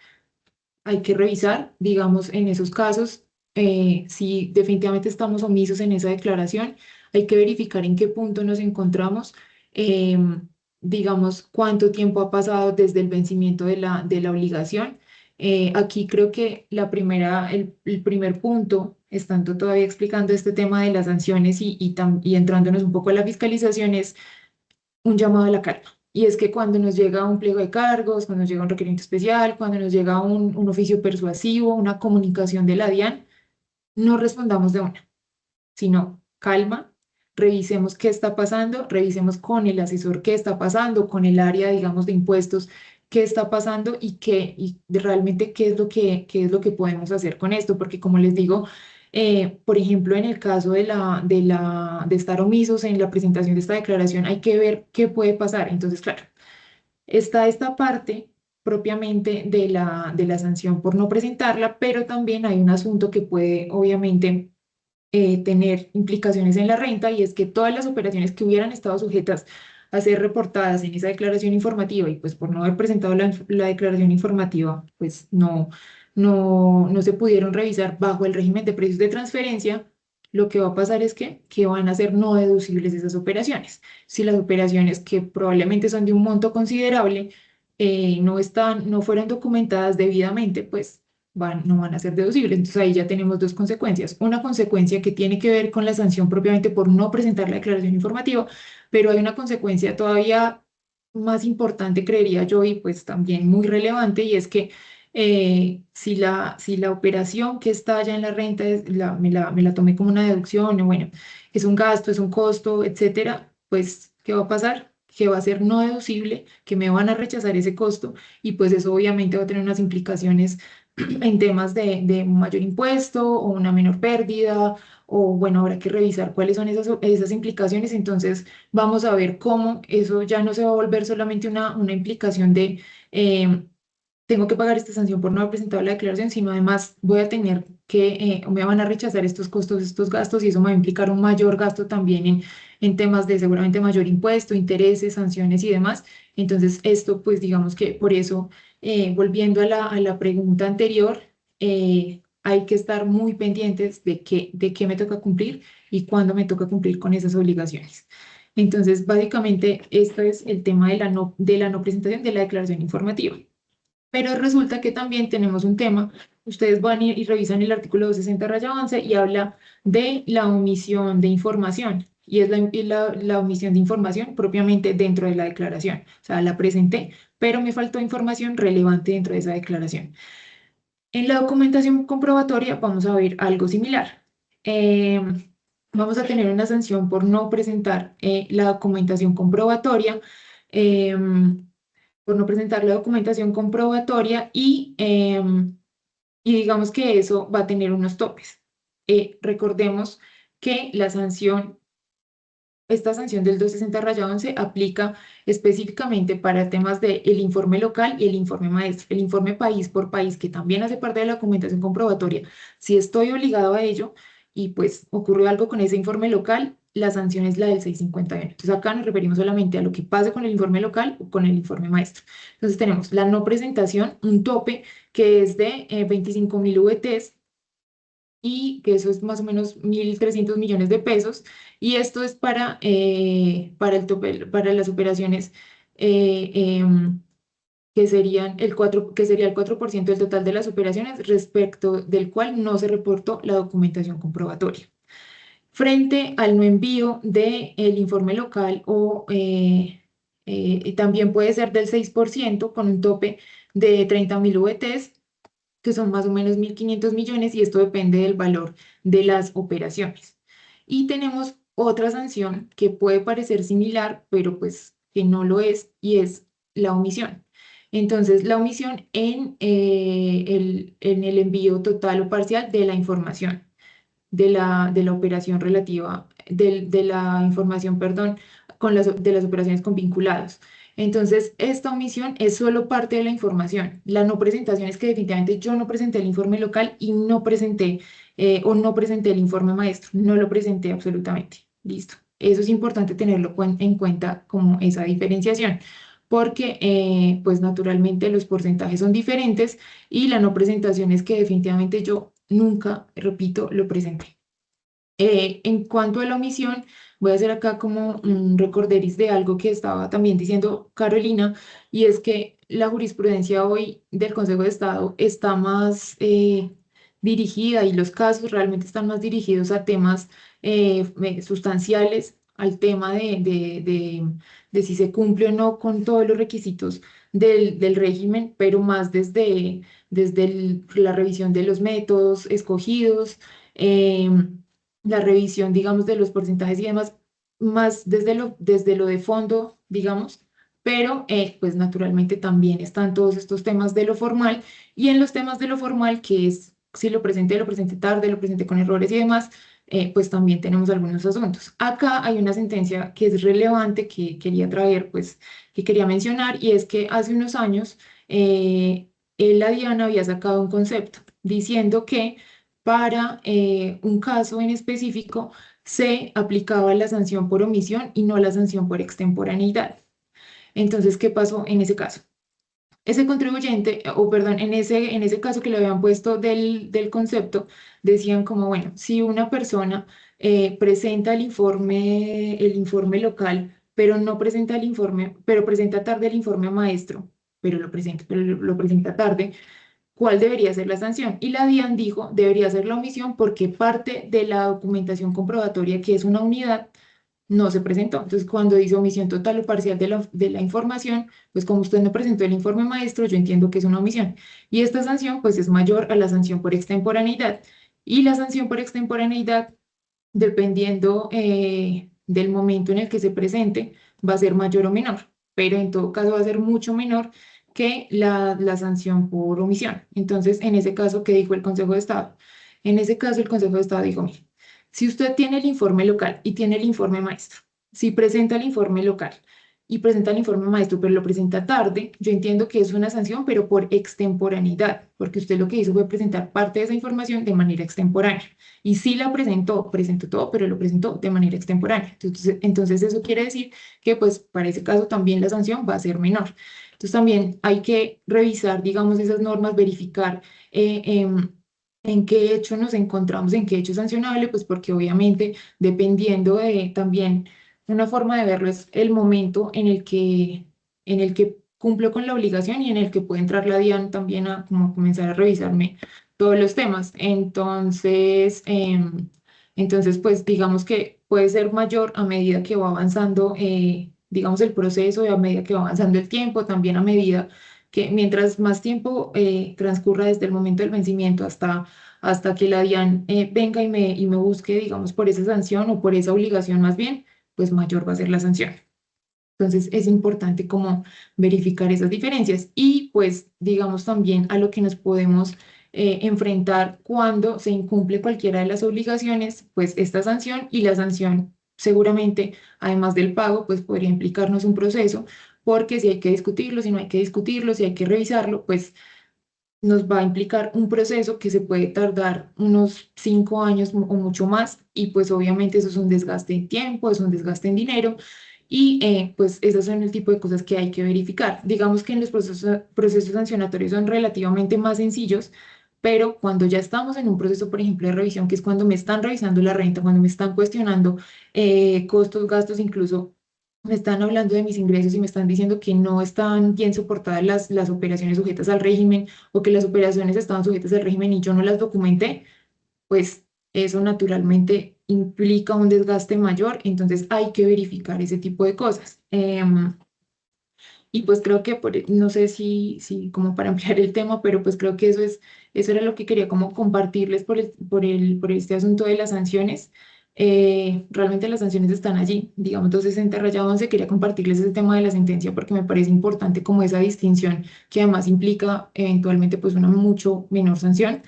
hay que revisar, digamos, en esos casos, si definitivamente estamos omisos en esa declaración, hay que verificar en qué punto nos encontramos, digamos, cuánto tiempo ha pasado desde el vencimiento de la obligación. Aquí creo que el primer punto, estando todavía explicando este tema de las sanciones y entrándonos un poco a la fiscalización, es un llamado a la calma. Y es que cuando nos llega un pliego de cargos, cuando nos llega un requerimiento especial, cuando nos llega un oficio persuasivo, una comunicación de la DIAN, no respondamos de una, sino calma, revisemos qué está pasando, revisemos con el asesor qué está pasando, con el área, digamos, de impuestos, qué está pasando y realmente qué es lo que podemos hacer con esto, porque como les digo, por ejemplo, en el caso de estar omisos en la presentación de esta declaración, hay que ver qué puede pasar. Entonces, claro, está esta parte propiamente de la sanción por no presentarla, pero también hay un asunto que puede, obviamente, tener implicaciones en la renta, y es que todas las operaciones que hubieran estado sujetas a ser reportadas en esa declaración informativa y pues por no haber presentado la declaración informativa, pues no se pudieron revisar bajo el régimen de precios de transferencia. Lo que va a pasar es que van a ser no deducibles esas operaciones. Si las operaciones que probablemente son de un monto considerable no fueron documentadas debidamente, pues no van a ser deducibles. Entonces ahí ya tenemos dos consecuencias. Una consecuencia que tiene que ver con la sanción propiamente por no presentar la declaración informativa, pero hay una consecuencia todavía más importante, creería yo, y pues también muy relevante, y es que si la operación que está ya en la renta me la tomé como una deducción, o bueno, es un gasto, es un costo, etcétera, pues, ¿qué va a pasar? Que va a ser no deducible, que me van a rechazar ese costo y pues eso obviamente va a tener unas implicaciones en temas de un mayor impuesto o una menor pérdida, o bueno, habrá que revisar cuáles son esas implicaciones. Entonces, vamos a ver cómo eso ya no se va a volver solamente una implicación de tengo que pagar esta sanción por no haber presentado la declaración, sino además voy a tener me van a rechazar estos costos, estos gastos, y eso me va a implicar un mayor gasto también en temas de seguramente mayor impuesto, intereses, sanciones y demás. Entonces, esto, pues digamos que por eso, volviendo a la pregunta anterior, hay que estar muy pendientes de qué me toca cumplir y cuándo me toca cumplir con esas obligaciones. Entonces, básicamente, esto es el tema de la no presentación de la declaración informativa. Pero resulta que también tenemos un tema, ustedes van y revisan el artículo 260-11 y habla de la omisión de información. Y es la omisión de información propiamente dentro de la declaración. O sea, la presenté, pero me faltó información relevante dentro de esa declaración. En la documentación comprobatoria vamos a ver algo similar. Eh, Vamos a tener una sanción por no presentar la documentación comprobatoria. Por no presentar la documentación comprobatoria y digamos que eso va a tener unos topes. Recordemos que esta sanción del 260-11 aplica específicamente para temas del informe local y el informe maestro. El informe país por país, que también hace parte de la documentación comprobatoria, si estoy obligado a ello y pues ocurrió algo con ese informe local, la sanción es la del 651. Entonces acá nos referimos solamente a lo que pase con el informe local o con el informe maestro. Entonces tenemos la no presentación, un tope que es de 25.000 VTs, y que eso es más o menos 1.300 millones de pesos, y esto es para el tope, para las operaciones eh, em, que sería el 4% del total de las operaciones respecto del cual no se reportó la documentación comprobatoria. Frente al no envío del informe local también puede ser del 6% con un tope de 30.000 VTs, que son más o menos 1.500 millones, y esto depende del valor de las operaciones. Y tenemos otra sanción que puede parecer similar, pero pues que no lo es, y es la omisión. Entonces, la omisión en el envío total o parcial de la información de la operación relativa, de la información, perdón, de las operaciones con vinculados. Entonces, esta omisión es solo parte de la información. La no presentación es que definitivamente yo no presenté el informe local y no presenté no presenté el informe maestro, no lo presenté absolutamente. Listo. Eso es importante tenerlo en cuenta como esa diferenciación, porque pues naturalmente los porcentajes son diferentes y la no presentación es que definitivamente yo nunca, repito, lo presenté. En cuanto a la omisión, voy a hacer acá como un recorderis de algo que estaba también diciendo Carolina, y es que la jurisprudencia hoy del Consejo de Estado está más dirigida, y los casos realmente están más dirigidos a temas sustanciales, al tema de si se cumple o no con todos los requisitos del régimen, pero más desde la revisión de los métodos escogidos. La revisión, digamos, de los porcentajes y demás, más desde lo de fondo, digamos, pero pues naturalmente también están todos estos temas de lo formal, y en los temas de lo formal, que es si lo presenté tarde, lo presenté con errores y demás, pues también tenemos algunos asuntos. Acá hay una sentencia que es relevante que quería traer, pues, que quería mencionar, y es que hace unos años la DIAN había sacado un concepto diciendo que para un caso en específico se aplicaba la sanción por omisión y no la sanción por extemporaneidad. Entonces, ¿qué pasó en ese caso? Ese contribuyente, o perdón, en ese caso que le habían puesto del concepto, decían como, bueno, si una persona presenta el informe local, pero no presenta el informe, pero presenta tarde el informe maestro, pero lo presenta tarde, ¿cuál debería ser la sanción? Y la DIAN dijo, debería ser la omisión porque parte de la documentación comprobatoria, que es una unidad, no se presentó. Entonces, cuando dice omisión total o parcial de la información, pues como usted no presentó el informe maestro, yo entiendo que es una omisión. Y esta sanción, pues es mayor a la sanción por extemporaneidad. Y la sanción por extemporaneidad, dependiendo del momento en el que se presente, va a ser mayor o menor, pero en todo caso va a ser mucho menor que la sanción por omisión. Entonces, en ese caso, ¿qué dijo el Consejo de Estado? En ese caso, el Consejo de Estado dijo, mire, si usted tiene el informe local y tiene el informe maestro, si presenta el informe local y presenta el informe maestro, pero lo presenta tarde, yo entiendo que es una sanción, pero por extemporaneidad, porque usted lo que hizo fue presentar parte de esa información de manera extemporánea. Y sí la presentó, presentó todo, pero lo presentó de manera extemporánea. Entonces eso quiere decir que pues para ese caso también la sanción va a ser menor. Entonces también hay que revisar, digamos, esas normas, verificar en qué hecho nos encontramos, en qué hecho es sancionable, pues porque obviamente dependiendo de también una forma de verlo es el momento en el que cumplo con la obligación y en el que puede entrar la DIAN también a como comenzar a revisarme todos los temas. Entonces, pues digamos que puede ser mayor a medida que va avanzando, digamos, el proceso y a medida que va avanzando el tiempo, también a medida que mientras más tiempo transcurra desde el momento del vencimiento hasta que la DIAN venga y me busque, digamos, por esa sanción o por esa obligación más bien, pues mayor va a ser la sanción. Entonces es importante como verificar esas diferencias y pues digamos también a lo que nos podemos enfrentar cuando se incumple cualquiera de las obligaciones, pues esta sanción y la sanción seguramente además del pago pues podría implicarnos un proceso porque si hay que discutirlo, si no hay que discutirlo, si hay que revisarlo, pues nos va a implicar un proceso que se puede tardar unos 5 años o mucho más y pues obviamente eso es un desgaste en tiempo, es un desgaste en dinero y pues esos son el tipo de cosas que hay que verificar. Digamos que en los procesos sancionatorios son relativamente más sencillos, pero cuando ya estamos en un proceso, por ejemplo, de revisión, que es cuando me están revisando la renta, cuando me están cuestionando costos, gastos, incluso me están hablando de mis ingresos y me están diciendo que no están bien soportadas las operaciones sujetas al régimen o que las operaciones estaban sujetas al régimen y yo no las documenté, pues eso naturalmente implica un desgaste mayor, entonces hay que verificar ese tipo de cosas. Y pues creo que, no sé si como para ampliar el tema, pero pues creo que eso era lo que quería como compartirles por este asunto de las sanciones. Realmente las sanciones están allí, digamos, 260 rayado 11, quería compartirles ese tema de la sentencia porque me parece importante como esa distinción que además implica eventualmente pues una mucho menor sanción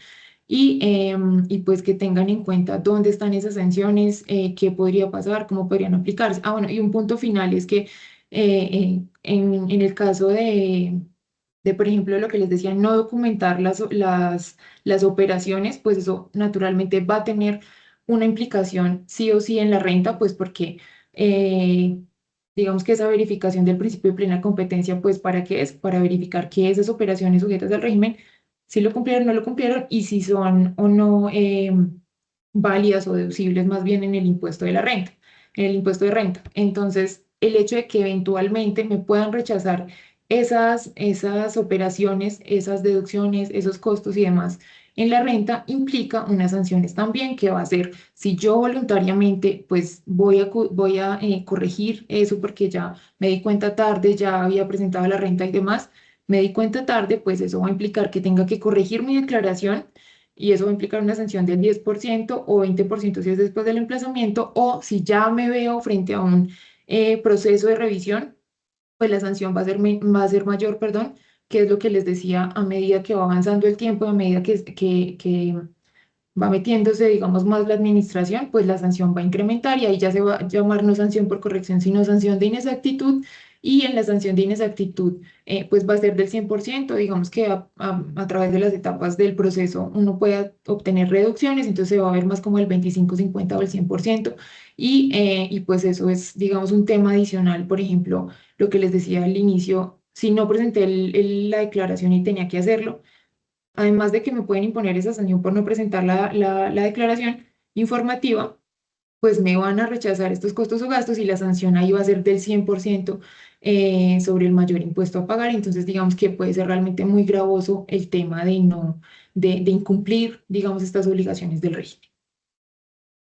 y pues que tengan en cuenta dónde están esas sanciones, qué podría pasar, cómo podrían aplicarse. Ah, bueno, y un punto final es que en el caso por ejemplo, lo que les decía, no documentar las operaciones, pues eso naturalmente va a tener una implicación sí o sí en la renta, pues porque eh, digamos que esa verificación del principio de plena competencia, pues ¿para qué es? Para verificar que esas operaciones sujetas al régimen, si lo cumplieron, no lo cumplieron y si son o no válidas o deducibles más bien en el impuesto de la renta, en el impuesto de renta. Entonces, el hecho de que eventualmente me puedan rechazar esas operaciones, esas deducciones, esos costos y demás en la renta implica unas sanciones también que va a ser, si yo voluntariamente pues voy a corregir eso porque ya me di cuenta tarde, ya había presentado la renta y demás, me di cuenta tarde, pues eso va a implicar que tenga que corregir mi declaración y eso va a implicar una sanción del 10% o 20% si es después del emplazamiento o si ya me veo frente a un proceso de revisión, pues la sanción va a ser mayor, perdón, que es lo que les decía, a medida que va avanzando el tiempo, a medida que va metiéndose, digamos, más la administración, pues la sanción va a incrementar y ahí ya se va a llamar no sanción por corrección, sino sanción de inexactitud. Y en la sanción de inexactitud, pues va a ser del 100%, digamos que a través de las etapas del proceso uno puede obtener reducciones, entonces se va a ver más como el 25, 50 o el 100%. Y pues eso es, digamos, un tema adicional, por ejemplo, lo que les decía al inicio, si no presenté la declaración y tenía que hacerlo, además de que me pueden imponer esa sanción por no presentar la declaración informativa, pues me van a rechazar estos costos o gastos y la sanción ahí va a ser del 100% sobre el mayor impuesto a pagar. Entonces, digamos que puede ser realmente muy gravoso el tema de no, de incumplir, digamos, estas obligaciones del régimen.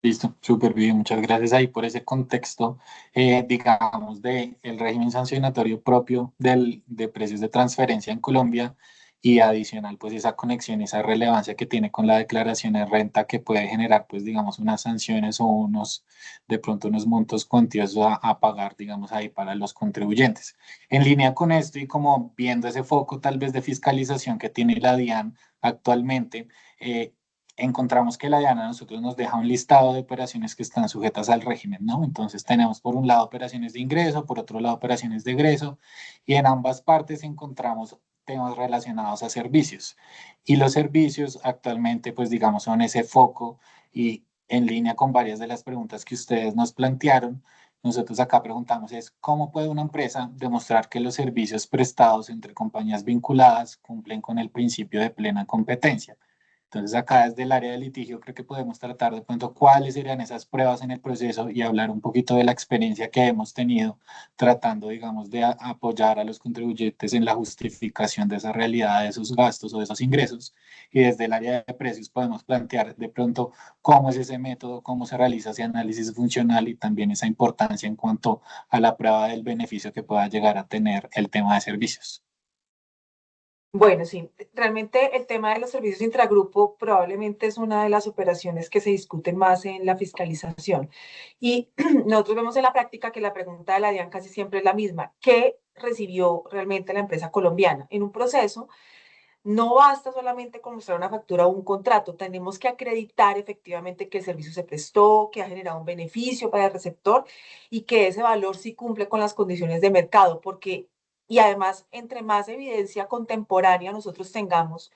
Listo, súper bien, muchas gracias ahí por ese contexto, digamos, de el régimen sancionatorio propio de precios de transferencia en Colombia y adicional, pues esa conexión, esa relevancia que tiene con la declaración de renta que puede generar, pues digamos, unas sanciones o unos, de pronto unos montos cuantiosos a pagar, digamos, ahí para los contribuyentes. En línea con esto y como viendo ese foco tal vez de fiscalización que tiene la DIAN actualmente, encontramos que la DIAN a nosotros nos deja un listado de operaciones que están sujetas al régimen, ¿no? Entonces tenemos por un lado operaciones de ingreso, por otro lado operaciones de egreso, y en ambas partes encontramos temas relacionados a servicios. Y los servicios actualmente, pues digamos, son ese foco y en línea con varias de las preguntas que ustedes nos plantearon, nosotros acá preguntamos es, ¿cómo puede una empresa demostrar que los servicios prestados entre compañías vinculadas cumplen con el principio de plena competencia? Entonces, acá desde el área de litigio creo que podemos tratar de pronto cuáles serían esas pruebas en el proceso y hablar un poquito de la experiencia que hemos tenido tratando, digamos, de apoyar a los contribuyentes en la justificación de esa realidad, de esos gastos o de esos ingresos. Y desde el área de precios podemos plantear de pronto cómo es ese método, cómo se realiza ese análisis funcional y también esa importancia en cuanto a la prueba del beneficio que pueda llegar a tener el tema de servicios. Bueno, sí, realmente el tema de los servicios intragrupo probablemente es una de las operaciones que se discuten más en la fiscalización. Y nosotros vemos en la práctica que la pregunta de la DIAN casi siempre es la misma. ¿Qué recibió realmente la empresa colombiana? En un proceso no basta solamente con mostrar una factura o un contrato, tenemos que acreditar efectivamente que el servicio se prestó, que ha generado un beneficio para el receptor y que ese valor sí cumple con las condiciones de mercado, porque, y además, entre más evidencia contemporánea nosotros tengamos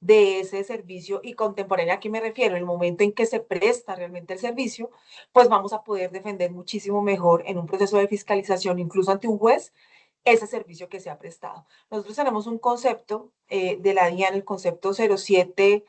de ese servicio, y contemporánea, ¿a qué me refiero? El momento en que se presta realmente el servicio, pues vamos a poder defender muchísimo mejor en un proceso de fiscalización, incluso ante un juez, ese servicio que se ha prestado. Nosotros tenemos un concepto de la DIAN, el concepto 07,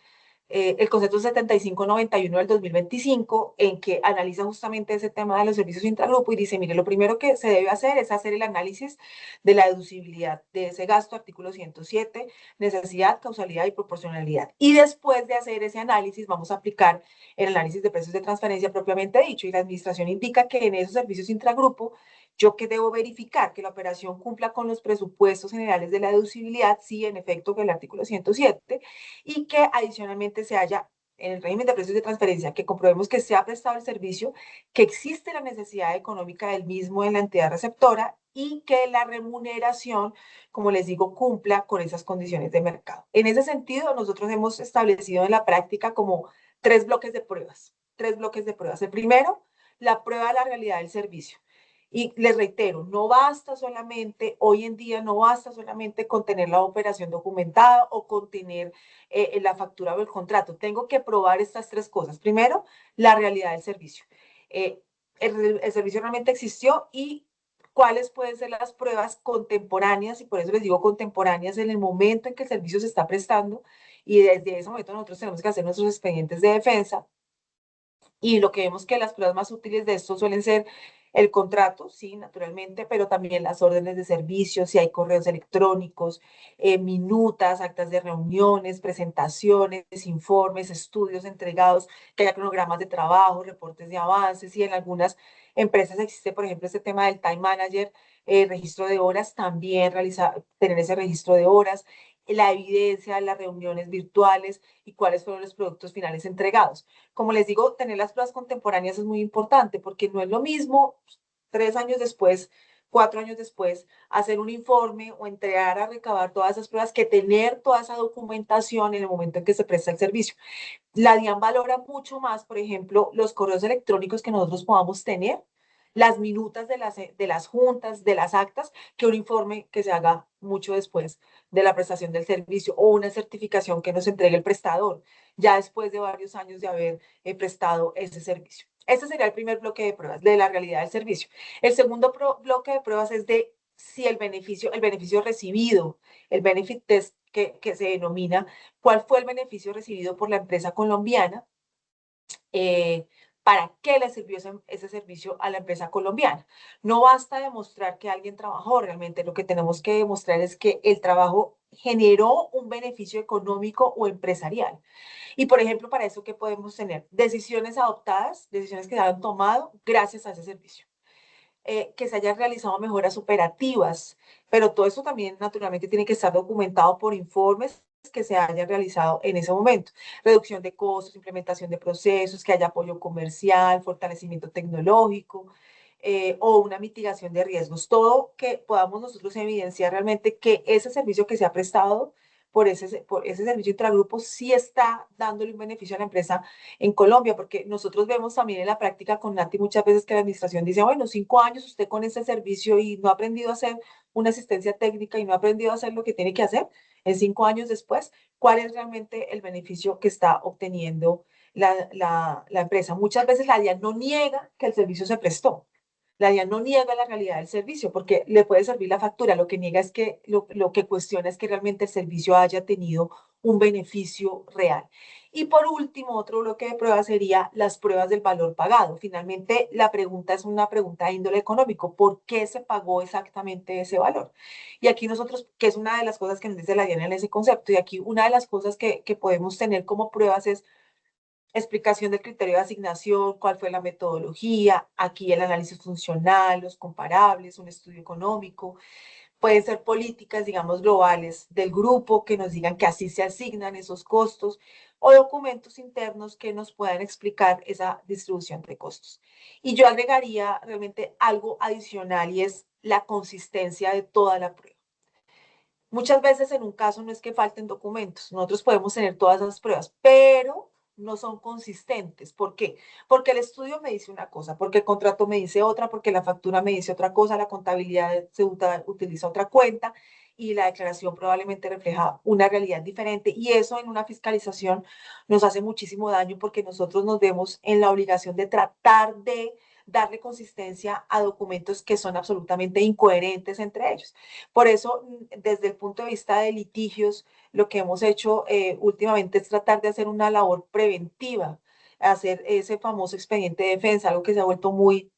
el concepto 7591 del 2025, en que analiza justamente ese tema de los servicios intragrupo y dice, mire, lo primero que se debe hacer es hacer el análisis de la deducibilidad de ese gasto, artículo 107, necesidad, causalidad y proporcionalidad. Y después de hacer ese análisis, vamos a aplicar el análisis de precios de transferencia propiamente dicho, y la administración indica que en esos servicios intragrupo yo que debo verificar que la operación cumpla con los presupuestos generales de la deducibilidad, sí, en efecto, que el artículo 107, y que adicionalmente se haya en el régimen de precios de transferencia, que comprobemos que se ha prestado el servicio, que existe la necesidad económica del mismo en la entidad receptora y que la remuneración, como les digo, cumpla con esas condiciones de mercado. En ese sentido, nosotros hemos establecido en la práctica como tres bloques de pruebas. Tres bloques de pruebas. El primero, la prueba de la realidad del servicio. Y les reitero, no basta solamente, hoy en día no basta solamente con tener la operación documentada o con tener la factura o el contrato. Tengo que probar estas tres cosas. Primero, la realidad del servicio. Eh, el servicio realmente existió y cuáles pueden ser las pruebas contemporáneas, y por eso les digo contemporáneas, en el momento en que el servicio se está prestando, y desde ese momento nosotros tenemos que hacer nuestros expedientes de defensa. Y lo que vemos que las pruebas más útiles de esto suelen ser el contrato, sí, naturalmente, pero también las órdenes de servicio, si hay correos electrónicos, minutas, actas de reuniones, presentaciones, informes, estudios entregados, que haya cronogramas de trabajo, reportes de avances, y en algunas empresas existe, por ejemplo, este tema del time manager, registro de horas, también tener ese registro de horas, la evidencia de las reuniones virtuales y cuáles fueron los productos finales entregados. Como les digo, tener las pruebas contemporáneas es muy importante porque no es lo mismo 3 años después, 4 años después, hacer un informe o entregar a recabar todas esas pruebas que tener toda esa documentación en el momento en que se presta el servicio. La DIAN valora mucho más, por ejemplo, los correos electrónicos que nosotros podamos tener, las minutas de las juntas, de las actas, que un informe que se haga mucho después de la prestación del servicio o una certificación que nos entregue el prestador, ya después de varios años de haber prestado ese servicio. Este sería el primer bloque de pruebas de la realidad del servicio. El segundo bloque de pruebas es de si el beneficio recibido, el benefit test que se denomina, cuál fue el beneficio recibido por la empresa colombiana, eh, para qué le sirvió ese servicio a la empresa colombiana. No basta demostrar que alguien trabajó realmente, lo que tenemos que demostrar es que el trabajo generó un beneficio económico o empresarial. Y, por ejemplo, para eso, ¿qué podemos tener? Decisiones adoptadas, decisiones que se han tomado gracias a ese servicio. Que se hayan realizado mejoras operativas, pero todo eso también naturalmente tiene que estar documentado por informes que se hayan realizado en ese momento. Reducción de costos, implementación de procesos, que haya apoyo comercial, fortalecimiento tecnológico, o una mitigación de riesgos. Todo que podamos nosotros evidenciar realmente que ese servicio que se ha prestado por ese servicio intragrupo sí está dándole un beneficio a la empresa en Colombia, porque nosotros vemos también en la práctica con Nati muchas veces que la administración dice, bueno, 5 años usted con ese servicio y no ha aprendido a hacer una asistencia técnica y no ha aprendido a hacer lo que tiene que hacer en 5 años después, ¿cuál es realmente el beneficio que está obteniendo la empresa? Muchas veces la DIAN no niega que el servicio se prestó. La DIAN no niega la realidad del servicio porque le puede servir la factura. Lo que niega es que lo que cuestiona es que realmente el servicio haya tenido un beneficio real. Y por último, otro bloque de pruebas sería las pruebas del valor pagado. Finalmente, la pregunta es una pregunta de índole económico. ¿Por qué se pagó exactamente ese valor? Y aquí nosotros, que es una de las cosas que nos dice la DIAN en ese concepto, y aquí una de las cosas que podemos tener como pruebas es explicación del criterio de asignación, cuál fue la metodología, aquí el análisis funcional, los comparables, un estudio económico, pueden ser políticas, digamos, globales del grupo que nos digan que así se asignan esos costos o documentos internos que nos puedan explicar esa distribución de costos. Y yo agregaría realmente algo adicional y es la consistencia de toda la prueba. Muchas veces en un caso no es que falten documentos, nosotros podemos tener todas esas pruebas, pero no son consistentes. ¿Por qué? Porque el estudio me dice una cosa, porque el contrato me dice otra, porque la factura me dice otra cosa, la contabilidad se utiliza otra cuenta y la declaración probablemente refleja una realidad diferente. Y eso en una fiscalización nos hace muchísimo daño porque nosotros nos vemos en la obligación de tratar de darle consistencia a documentos que son absolutamente incoherentes entre ellos. Por eso, desde el punto de vista de litigios, lo que hemos hecho últimamente es tratar de hacer una labor preventiva, hacer ese famoso expediente de defensa, algo que se ha vuelto muy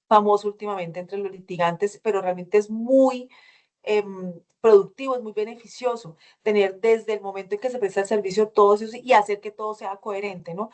famoso últimamente entre los litigantes, pero realmente es muy productivo, es muy beneficioso tener desde el momento en que se presta el servicio todos esos y hacer que todo sea coherente, ¿no?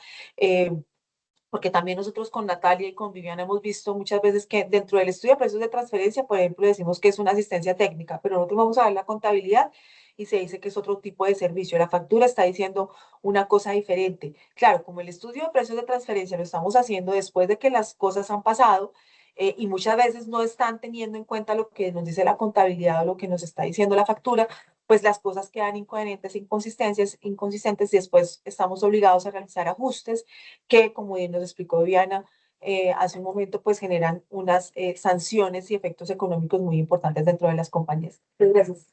Porque también nosotros con Natalia y con Viviana hemos visto muchas veces que dentro del estudio de precios de transferencia, por ejemplo, decimos que es una asistencia técnica, pero nosotros vamos a ver la contabilidad y se dice que es otro tipo de servicio. La factura está diciendo una cosa diferente. Claro, como el estudio de precios de transferencia lo estamos haciendo después de que las cosas han pasado, y muchas veces no están teniendo en cuenta lo que nos dice la contabilidad o lo que nos está diciendo la factura, pues las cosas quedan incoherentes, inconsistentes y después estamos obligados a realizar ajustes que, como bien nos explicó Diana hace un momento, pues generan unas sanciones y efectos económicos muy importantes dentro de las compañías. Gracias.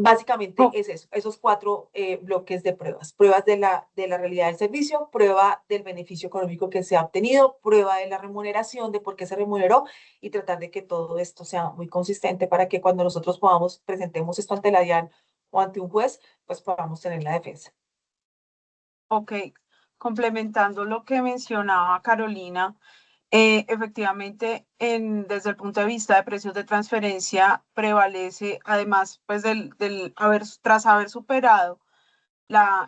Básicamente es eso, esos 4 bloques de pruebas. Pruebas de la realidad del servicio, prueba del beneficio económico que se ha obtenido, prueba de la remuneración, de por qué se remuneró y tratar de que todo esto sea muy consistente para que cuando nosotros presentemos esto ante la DIAN o ante un juez, pues podamos tener la defensa. Ok, complementando lo que mencionaba Carolina, efectivamente, desde el punto de vista de precios de transferencia, prevalece, además, pues tras haber superado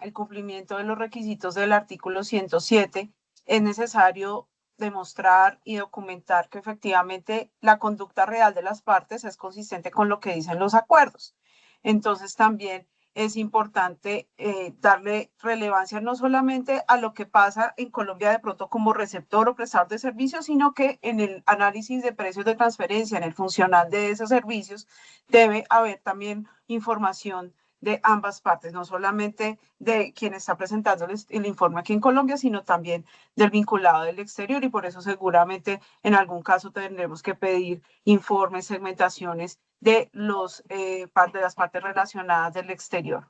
el cumplimiento de los requisitos del artículo 107, es necesario demostrar y documentar que efectivamente la conducta real de las partes es consistente con lo que dicen los acuerdos. Entonces, también es importante darle relevancia no solamente a lo que pasa en Colombia de pronto como receptor o prestador de servicios, sino que en el análisis de precios de transferencia, en el funcional de esos servicios, debe haber también información de ambas partes, no solamente de quien está presentando el informe aquí en Colombia, sino también del vinculado del exterior y por eso seguramente en algún caso tendremos que pedir informes, segmentaciones de las partes relacionadas del exterior.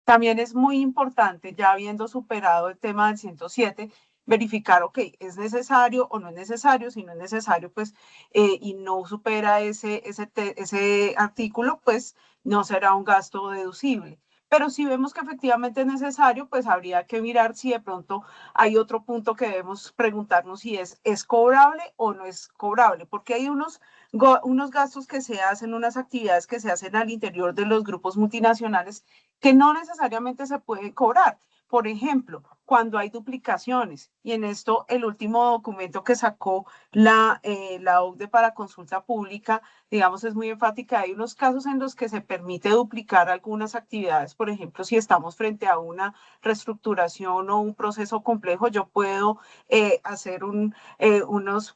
También es muy importante, ya habiendo superado el tema del 107, verificar, ok, ¿es necesario o no es necesario? Si no es necesario, pues, y no supera ese artículo, pues no será un gasto deducible. Pero si vemos que efectivamente es necesario, pues habría que mirar si de pronto hay otro punto que debemos preguntarnos si es cobrable o no es cobrable, porque hay unos gastos que se hacen, unas actividades que se hacen al interior de los grupos multinacionales que no necesariamente se pueden cobrar. Por ejemplo, cuando hay duplicaciones, y en esto el último documento que sacó la OCDE para consulta pública, digamos, es muy enfática. Hay unos casos en los que se permite duplicar algunas actividades. Por ejemplo, si estamos frente a una reestructuración o un proceso complejo, yo puedo hacer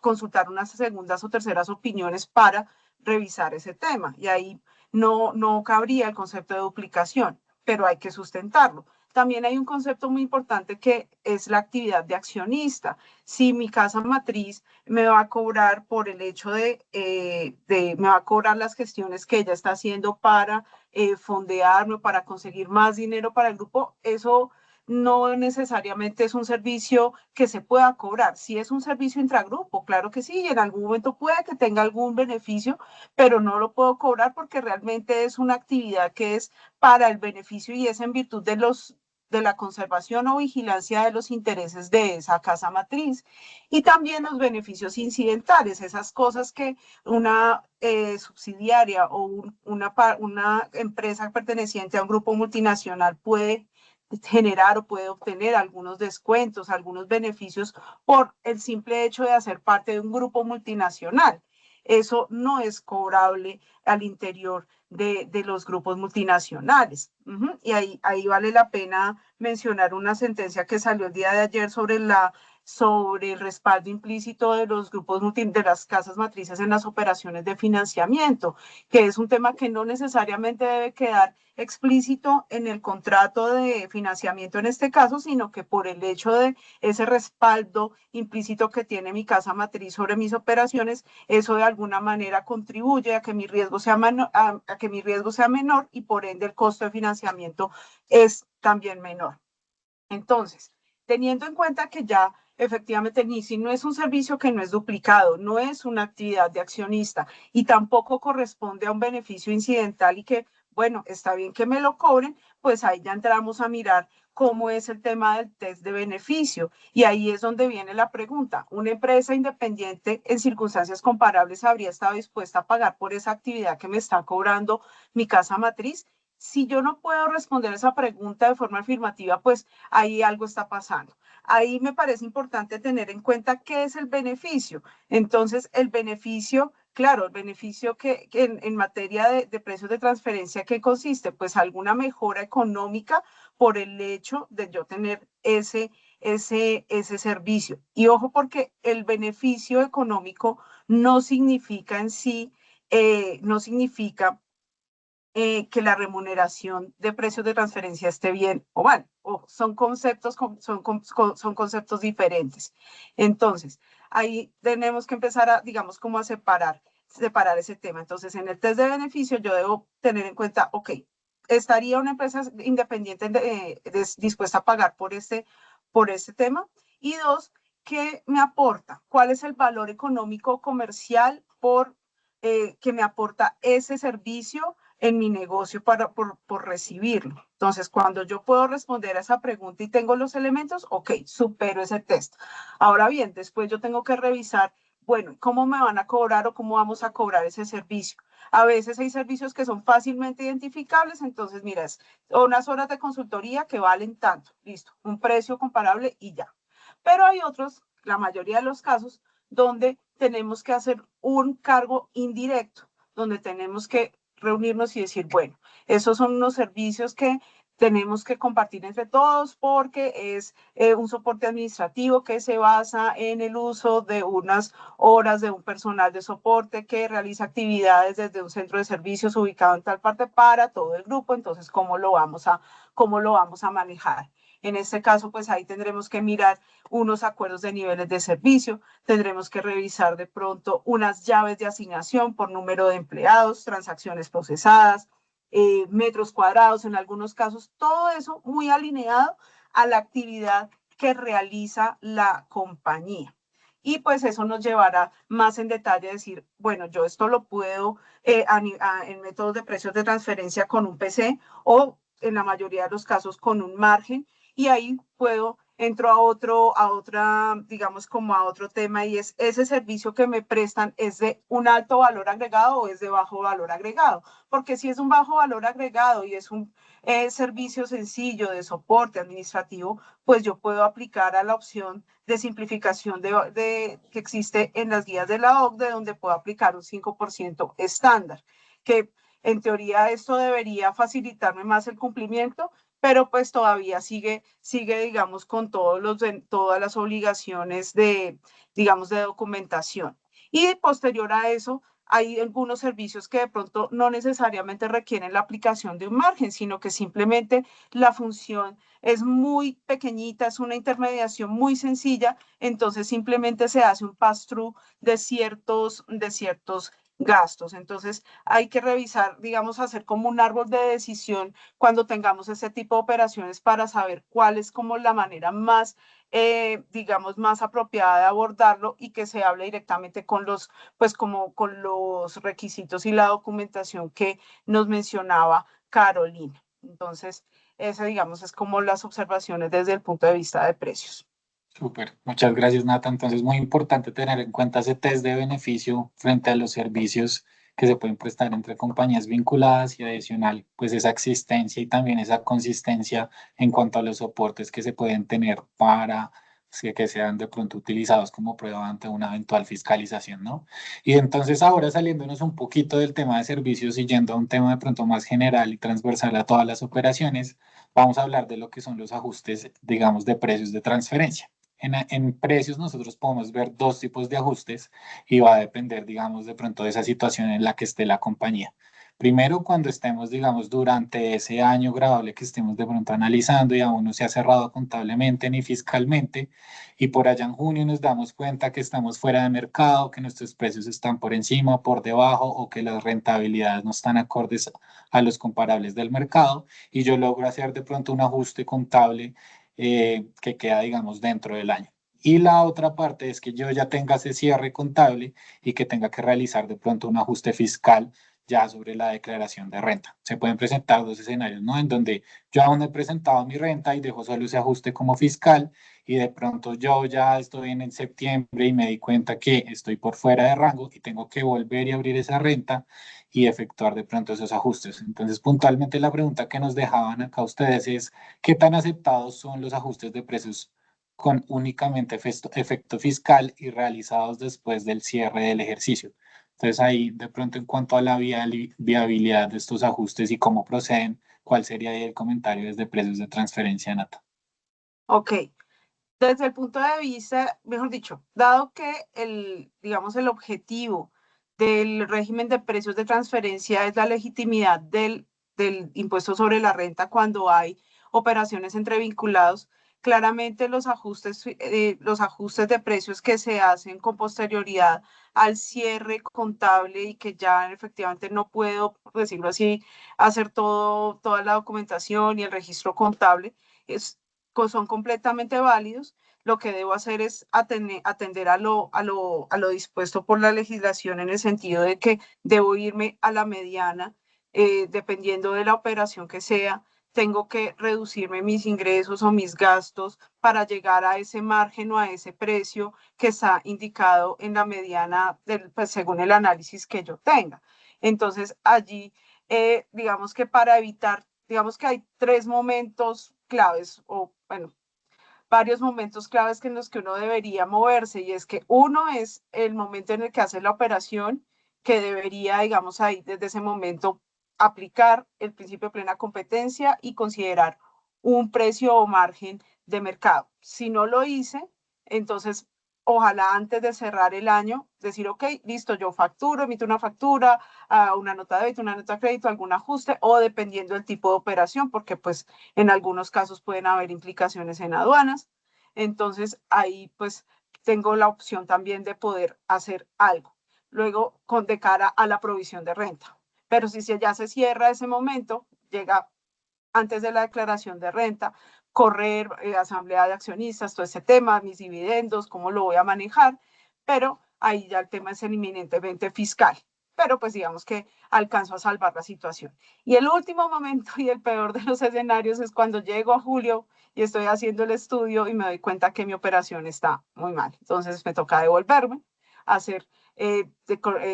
consultar unas segundas o terceras opiniones para revisar ese tema. Y ahí no cabría el concepto de duplicación, pero hay que sustentarlo. También hay un concepto muy importante que es la actividad de accionista. Si mi casa matriz me va a cobrar por el hecho me va a cobrar las gestiones que ella está haciendo para fondearme, para conseguir más dinero para el grupo, eso no necesariamente es un servicio que se pueda cobrar. Si es un servicio intragrupo, claro que sí, y en algún momento puede que tenga algún beneficio, pero no lo puedo cobrar porque realmente es una actividad que es para el beneficio y es en virtud de la conservación o vigilancia de los intereses de esa casa matriz. Y también los beneficios incidentales, esas cosas que una subsidiaria o una empresa perteneciente a un grupo multinacional puede generar o puede obtener algunos descuentos, algunos beneficios por el simple hecho de hacer parte de un grupo multinacional. Eso no es cobrable al interior de los grupos multinacionales. Y ahí vale la pena mencionar una sentencia que salió el día de ayer sobre el respaldo implícito de los grupos de las casas matrices en las operaciones de financiamiento, que es un tema que no necesariamente debe quedar explícito en el contrato de financiamiento en este caso, sino que por el hecho de ese respaldo implícito que tiene mi casa matriz sobre mis operaciones, eso de alguna manera contribuye a que mi riesgo sea menor y por ende el costo de financiamiento es también menor. Entonces, teniendo en cuenta que ya efectivamente NISI no es un servicio que no es duplicado, no es una actividad de accionista y tampoco corresponde a un beneficio incidental y que, bueno, está bien que me lo cobren, pues ahí ya entramos a mirar cómo es el tema del test de beneficio. Y ahí es donde viene la pregunta. ¿Una empresa independiente en circunstancias comparables habría estado dispuesta a pagar por esa actividad que me está cobrando mi casa matriz? Si yo no puedo responder esa pregunta de forma afirmativa, pues ahí algo está pasando. Ahí me parece importante tener en cuenta qué es el beneficio. Entonces, el beneficio, claro, el beneficio que en materia de precios de transferencia, ¿qué consiste? Pues alguna mejora económica por el hecho de yo tener ese servicio. Y ojo, porque el beneficio económico no significa en sí, no significa que la remuneración de precios de transferencia esté bien o mal. O son conceptos diferentes. Entonces, ahí tenemos que empezar a, digamos, como a separar ese tema. Entonces, en el test de beneficio yo debo tener en cuenta, ok, ¿estaría una empresa independiente dispuesta a pagar por este tema? Y dos, ¿qué me aporta? ¿Cuál es el valor económico comercial que me aporta ese servicio en mi negocio por recibirlo? Entonces, cuando yo puedo responder a esa pregunta y tengo los elementos, ok, supero ese test. Ahora bien, después yo tengo que revisar, bueno, ¿cómo me van a cobrar o cómo vamos a cobrar ese servicio? A veces hay servicios que son fácilmente identificables, entonces, mira, es unas horas de consultoría que valen tanto, listo, un precio comparable y ya. Pero hay otros, la mayoría de los casos, donde tenemos que hacer un cargo indirecto, donde tenemos que reunirnos y decir, bueno, esos son unos servicios que tenemos que compartir entre todos porque es un soporte administrativo que se basa en el uso de unas horas de un personal de soporte que realiza actividades desde un centro de servicios ubicado en tal parte para todo el grupo. Entonces, ¿cómo lo vamos a manejar? En este caso, pues ahí tendremos que mirar unos acuerdos de niveles de servicio, tendremos que revisar de pronto unas llaves de asignación por número de empleados, transacciones procesadas, metros cuadrados en algunos casos, todo eso muy alineado a la actividad que realiza la compañía. Y pues eso nos llevará más en detalle a decir, bueno, yo esto lo puedo en métodos de precios de transferencia con un PC o en la mayoría de los casos con un margen, y ahí entro a otra, digamos, como a otro tema, y es ese servicio que me prestan, ¿es de un alto valor agregado o es de bajo valor agregado? Porque si es un bajo valor agregado y es un servicio sencillo de soporte administrativo, pues yo puedo aplicar a la opción de simplificación que existe en las guías de la OCDE, donde puedo aplicar un 5% estándar, que en teoría esto debería facilitarme más el cumplimiento, pero pues todavía sigue, digamos, con todas las obligaciones digamos, de documentación. Y posterior a eso, hay algunos servicios que de pronto no necesariamente requieren la aplicación de un margen, sino que simplemente la función es muy pequeñita, es una intermediación muy sencilla, entonces simplemente se hace un pass-through de ciertos gastos. Entonces hay que revisar, digamos, hacer como un árbol de decisión cuando tengamos ese tipo de operaciones para saber cuál es como la manera más, digamos, más apropiada de abordarlo y que se hable directamente con pues como con los requisitos y la documentación que nos mencionaba Carolina. Entonces, esa, digamos, es como las observaciones desde el punto de vista de precios. Súper, muchas gracias, Nata. Entonces, muy importante tener en cuenta ese test de beneficio frente a los servicios que se pueden prestar entre compañías vinculadas y adicional, pues esa existencia y también esa consistencia en cuanto a los soportes que se pueden tener para que sean de pronto utilizados como prueba ante una eventual fiscalización, ¿no? Y entonces ahora saliéndonos un poquito del tema de servicios y yendo a un tema de pronto más general y transversal a todas las operaciones, vamos a hablar de lo que son los ajustes, digamos, de precios de transferencia. En precios nosotros podemos ver dos tipos de ajustes y va a depender, digamos, de pronto de esa situación en la que esté la compañía. Primero, cuando estemos, digamos, durante ese año grabable que estemos de pronto analizando y aún no se ha cerrado contablemente ni fiscalmente, y por allá en junio nos damos cuenta que estamos fuera de mercado, que nuestros precios están por encima, por debajo o que las rentabilidades no están acordes a los comparables del mercado y yo logro hacer de pronto un ajuste contable que queda, digamos, dentro del año. Y la otra parte es que yo ya tenga ese cierre contable y que tenga que realizar de pronto un ajuste fiscal ya sobre la declaración de renta. Se pueden presentar dos escenarios, ¿no? En donde yo aún no he presentado mi renta y dejo solo ese ajuste como fiscal y de pronto yo ya estoy en septiembre y me di cuenta que estoy por fuera de rango y tengo que volver y abrir esa renta y efectuar de pronto esos ajustes. Entonces, puntualmente la pregunta que nos dejaban acá ustedes es, ¿qué tan aceptados son los ajustes de precios con únicamente efecto fiscal y realizados después del cierre del ejercicio? Entonces ahí de pronto en cuanto a la viabilidad de estos ajustes y cómo proceden, ¿cuál sería ahí el comentario desde precios de transferencia, Nata? Ok, desde el punto de vista, mejor dicho, dado que digamos, el objetivo del régimen de precios de transferencia es la legitimidad del impuesto sobre la renta cuando hay operaciones entre vinculados, claramente los ajustes de precios que se hacen con posterioridad al cierre contable y que ya efectivamente no puedo, por decirlo así, hacer toda la documentación y el registro contable, son completamente válidos. Lo que debo hacer es atender a lo dispuesto por la legislación en el sentido de que debo irme a la mediana, dependiendo de la operación que sea, tengo que reducirme mis ingresos o mis gastos para llegar a ese margen o a ese precio que está indicado en la mediana pues, según el análisis que yo tenga. Entonces, allí, digamos que para evitar, digamos que hay tres momentos claves o, bueno, varios momentos claves en los que uno debería moverse, y es que uno es el momento en el que hace la operación, que debería, digamos, ahí desde ese momento aplicar el principio de plena competencia y considerar un precio o margen de mercado. Si no lo hice, entonces ojalá antes de cerrar el año decir, ok, listo, yo facturo, emito una factura, una nota de débito, una nota de crédito, algún ajuste, o dependiendo del tipo de operación, porque pues en algunos casos pueden haber implicaciones en aduanas. Entonces ahí pues tengo la opción también de poder hacer algo. Luego, de cara a la provisión de renta. Pero si ya se cierra ese momento, llega antes de la declaración de renta, correr asamblea de accionistas, todo ese tema, mis dividendos, cómo lo voy a manejar, pero ahí ya el tema es eminentemente fiscal. pero pues digamos que alcanzo a salvar la situación. Y el último momento y el peor de los escenarios es cuando llego a julio y estoy haciendo el estudio y me doy cuenta que mi operación está muy mal. Entonces me toca devolverme, hacer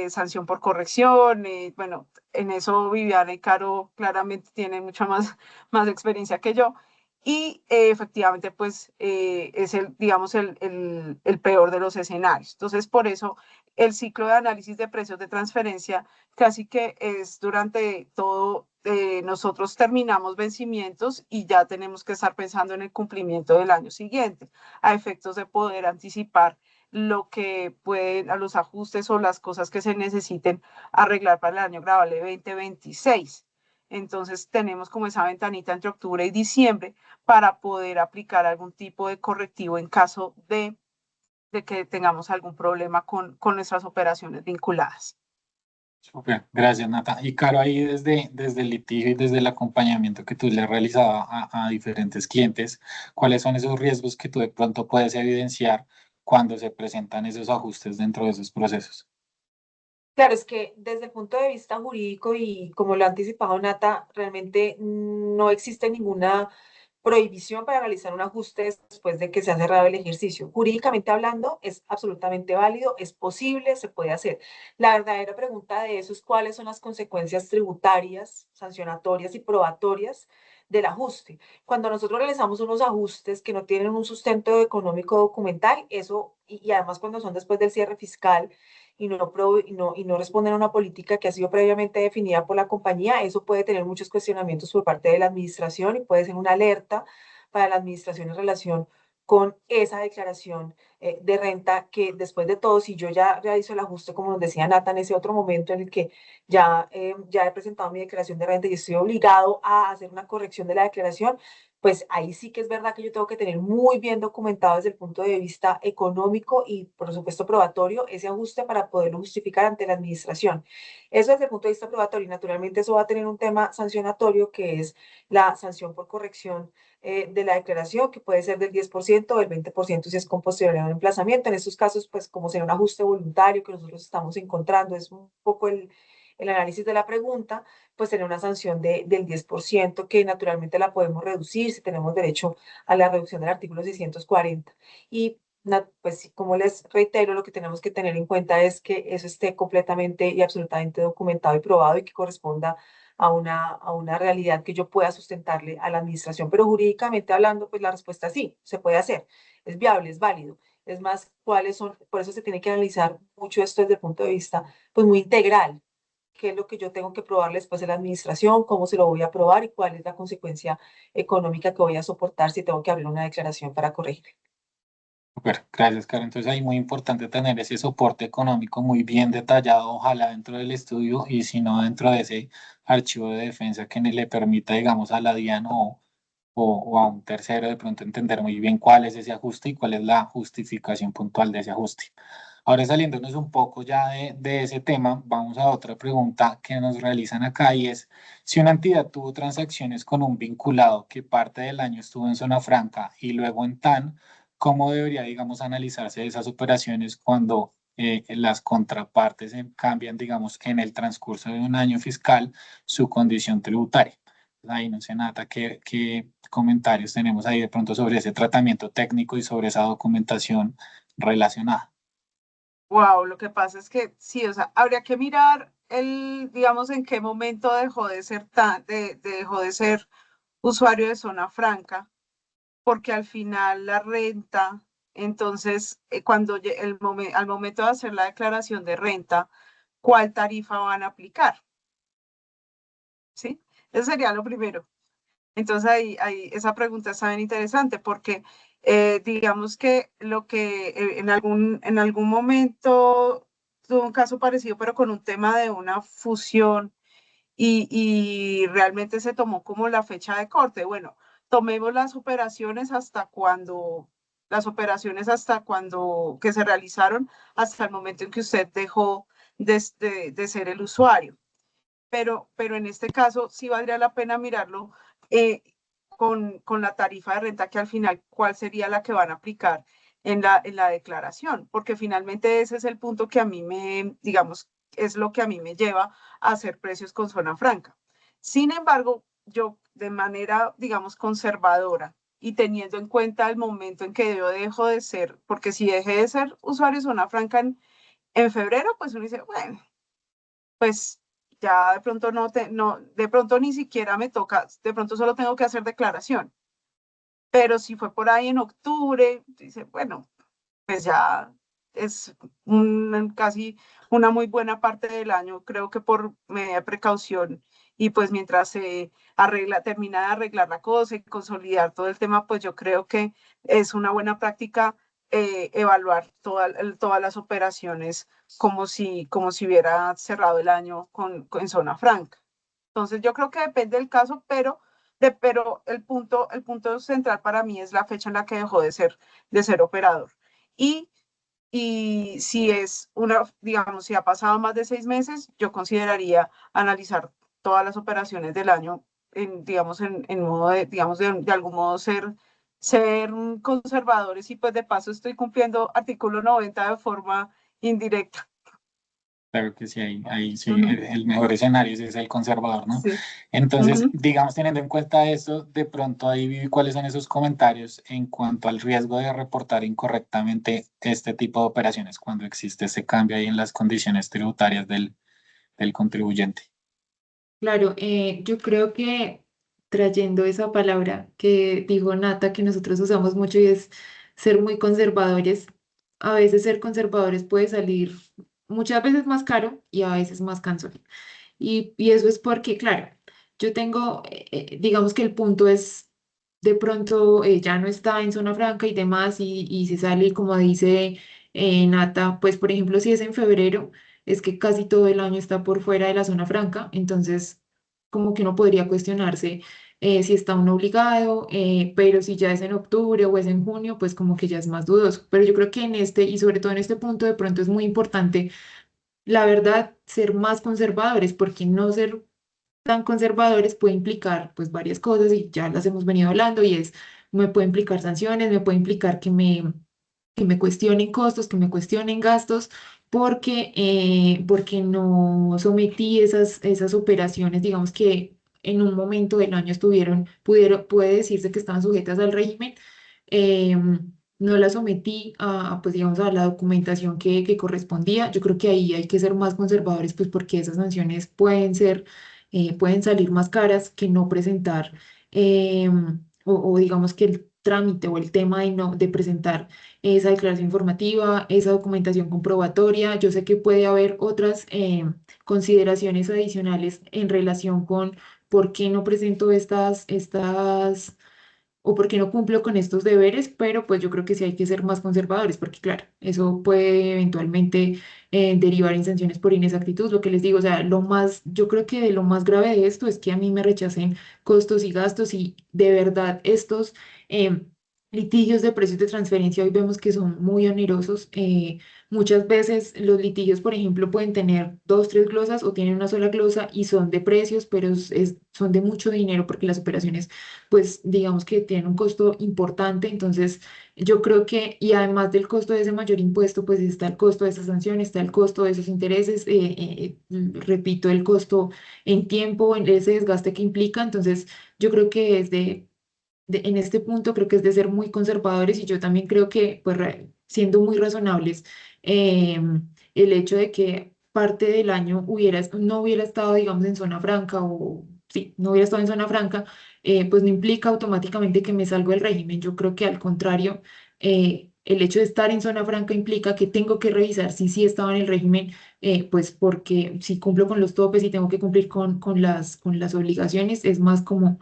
sanción por corrección. Bueno, en eso Viviana y Caro claramente tienen mucha más experiencia que yo. Y efectivamente, pues es digamos, el peor de los escenarios. Entonces, por eso el ciclo de análisis de precios de transferencia casi que es durante todo, nosotros terminamos vencimientos y ya tenemos que estar pensando en el cumplimiento del año siguiente, a efectos de poder anticipar lo que pueden, a los ajustes o las cosas que se necesiten arreglar para el año grabable 2026. Entonces tenemos como esa ventanita entre octubre y diciembre para poder aplicar algún tipo de correctivo en caso de que tengamos algún problema con nuestras operaciones vinculadas. Súper, gracias Nata. Y Caro, ahí desde el litigio y desde el acompañamiento que tú le has realizado a diferentes clientes, ¿cuáles son esos riesgos que tú de pronto puedes evidenciar cuando se presentan esos ajustes dentro de esos procesos? Claro, es que desde el punto de vista jurídico y como lo ha anticipado Nata, realmente no existe ninguna prohibición para realizar un ajuste después de que se ha cerrado el ejercicio. Jurídicamente hablando, es absolutamente válido, es posible, se puede hacer. La verdadera pregunta de eso es cuáles son las consecuencias tributarias, sancionatorias y probatorias del ajuste. Cuando nosotros realizamos unos ajustes que no tienen un sustento económico documental, eso, y además cuando son después del cierre fiscal, y no responden a una política que ha sido previamente definida por la compañía, eso puede tener muchos cuestionamientos por parte de la administración y puede ser una alerta para la administración en relación con esa declaración de renta que después de todo, si yo ya realizo el ajuste, como nos decía Nata, en ese otro momento en el que ya he presentado mi declaración de renta y estoy obligado a hacer una corrección de la declaración, pues ahí sí que es verdad que yo tengo que tener muy bien documentado desde el punto de vista económico y, por supuesto, probatorio ese ajuste para poderlo justificar ante la administración. Eso desde el punto de vista probatorio y naturalmente eso va a tener un tema sancionatorio que es la sanción por corrección de la declaración, que puede ser del 10% o del 20% si es con posterioridad a un emplazamiento. En estos casos, pues como será un ajuste voluntario que nosotros estamos encontrando, es un poco el análisis de la pregunta, pues tener una sanción del 10% que naturalmente la podemos reducir si tenemos derecho a la reducción del artículo 640. Y pues como les reitero, lo que tenemos que tener en cuenta es que eso esté completamente y absolutamente documentado y probado y que corresponda a una realidad que yo pueda sustentarle a la administración. Pero jurídicamente hablando, pues la respuesta es sí, se puede hacer, es viable, es válido. Es más, cuáles son, por eso se tiene que analizar mucho esto desde el punto de vista, pues muy integral, qué es lo que yo tengo que probarle después de la administración, cómo se lo voy a probar y cuál es la consecuencia económica que voy a soportar si tengo que abrir una declaración para corregir. Súper, gracias, Caro. Entonces ahí muy importante tener ese soporte económico muy bien detallado, ojalá dentro del estudio y si no dentro de ese archivo de defensa que le permita, digamos, a la DIAN o a un tercero de pronto entender muy bien cuál es ese ajuste y cuál es la justificación puntual de ese ajuste. Ahora saliéndonos un poco ya de ese tema, vamos a otra pregunta que nos realizan acá y es, si una entidad tuvo transacciones con un vinculado que parte del año estuvo en zona franca y luego en TAN, ¿cómo debería, digamos, analizarse esas operaciones cuando las contrapartes cambian, digamos, en el transcurso de un año fiscal su condición tributaria? Ahí no sé, Nata, qué comentarios tenemos ahí de pronto sobre ese tratamiento técnico y sobre esa documentación relacionada. Wow, lo que pasa es que sí, o sea, habría que mirar digamos, en qué momento dejó de ser dejó de ser usuario de zona franca, porque al final la renta, entonces, cuando al momento de hacer la declaración de renta, ¿cuál tarifa van a aplicar? ¿Sí? Eso sería lo primero. Entonces ahí esa pregunta está bien interesante porque digamos que lo que en algún momento tuvo un caso parecido, pero con un tema de una fusión y realmente se tomó como la fecha de corte. Bueno, tomemos las operaciones hasta cuando que se realizaron hasta el momento en que usted dejó de ser el usuario. Pero en este caso sí valdría la pena mirarlo eh, con la tarifa de renta que al final, ¿cuál sería la que van a aplicar en la declaración? Porque finalmente ese es el punto que a mí digamos, es lo que a mí me lleva a hacer precios con zona franca. Sin embargo, yo de manera, digamos, conservadora y teniendo en cuenta el momento en que yo dejo de ser, porque si dejé de ser usuario de zona franca en febrero, pues uno dice, bueno, pues ya de pronto de pronto ni siquiera me toca, de pronto solo tengo que hacer declaración. Pero si fue por ahí en octubre, dice, bueno, pues ya es casi una muy buena parte del año, creo que por media de precaución y pues mientras se termina de arreglar la cosa y consolidar todo el tema, pues yo creo que es una buena práctica evaluar todas las operaciones como si hubiera cerrado el año en zona franca. Entonces yo creo que depende del caso, pero el punto central para mí es la fecha en la que dejó de ser operador. Y si es digamos, si ha pasado más de 6 meses, yo consideraría analizar todas las operaciones del año, digamos, en modo digamos, de algún modo ser conservadores y pues de paso estoy cumpliendo artículo 90 de forma indirecta. Claro que sí, ahí sí, Ujú. el mejor escenario es el conservador, ¿no? Sí. Entonces, Ujú. digamos, teniendo en cuenta eso, de pronto ahí vi cuáles son esos comentarios en cuanto al riesgo de reportar incorrectamente este tipo de operaciones cuando existe ese cambio ahí en las condiciones tributarias del contribuyente. Claro, yo creo que trayendo esa palabra que dijo Nata, que nosotros usamos mucho y es ser muy conservadores, a veces ser conservadores puede salir muchas veces más caro y a veces más cansón. Y eso es porque, claro, yo tengo, digamos que el punto es, de pronto ya no está en zona franca y demás, y se sale, como dice Nata, pues por ejemplo, si es en febrero, es que casi todo el año está por fuera de la zona franca, entonces como que uno podría cuestionarse si está uno obligado, pero si ya es en octubre o es en junio, pues como que ya es más dudoso. Pero yo creo que en este, y sobre todo en este punto, de pronto es muy importante la verdad, ser más conservadores, porque no ser tan conservadores puede implicar pues varias cosas y ya las hemos venido hablando y es, me puede implicar sanciones, me puede implicar que me cuestionen costos, que me cuestionen gastos, porque no sometí esas operaciones, digamos que en un momento del año puede decirse que estaban sujetas al régimen. No las sometí pues digamos, a la documentación que correspondía. Yo creo que ahí hay que ser más conservadores, pues porque esas sanciones pueden salir más caras que no presentar, o digamos que el trámite o el tema de presentar esa declaración informativa, esa documentación comprobatoria. Yo sé que puede haber otras consideraciones adicionales en relación con por qué no presento estas o por qué no cumplo con estos deberes, pero pues yo creo que sí hay que ser más conservadores, porque claro, eso puede eventualmente derivar en sanciones por inexactitud. Lo que les digo, o sea, yo creo que de lo más grave de esto es que a mí me rechacen costos y gastos y de verdad estos litigios de precios de transferencia hoy vemos que son muy onerosos. Muchas veces los litigios, por ejemplo, pueden tener dos, tres glosas o tienen una sola glosa y son de precios, pero son de mucho dinero porque las operaciones pues digamos que tienen un costo importante. Entonces yo creo que, y además del costo de ese mayor impuesto, pues está el costo de esa sanción, está el costo de esos intereses, repito, el costo en tiempo, en ese desgaste que implica. Entonces yo creo que en este punto creo que es de ser muy conservadores y yo también creo que, pues siendo muy razonables, el hecho de que parte del año no hubiera estado, digamos, en zona franca o sí, no hubiera estado en zona franca, pues no implica automáticamente que me salgo del régimen. Yo creo que al contrario, el hecho de estar en zona franca implica que tengo que revisar si sí estaba en el régimen, pues porque si cumplo con los topes y tengo que cumplir con las obligaciones, es más como,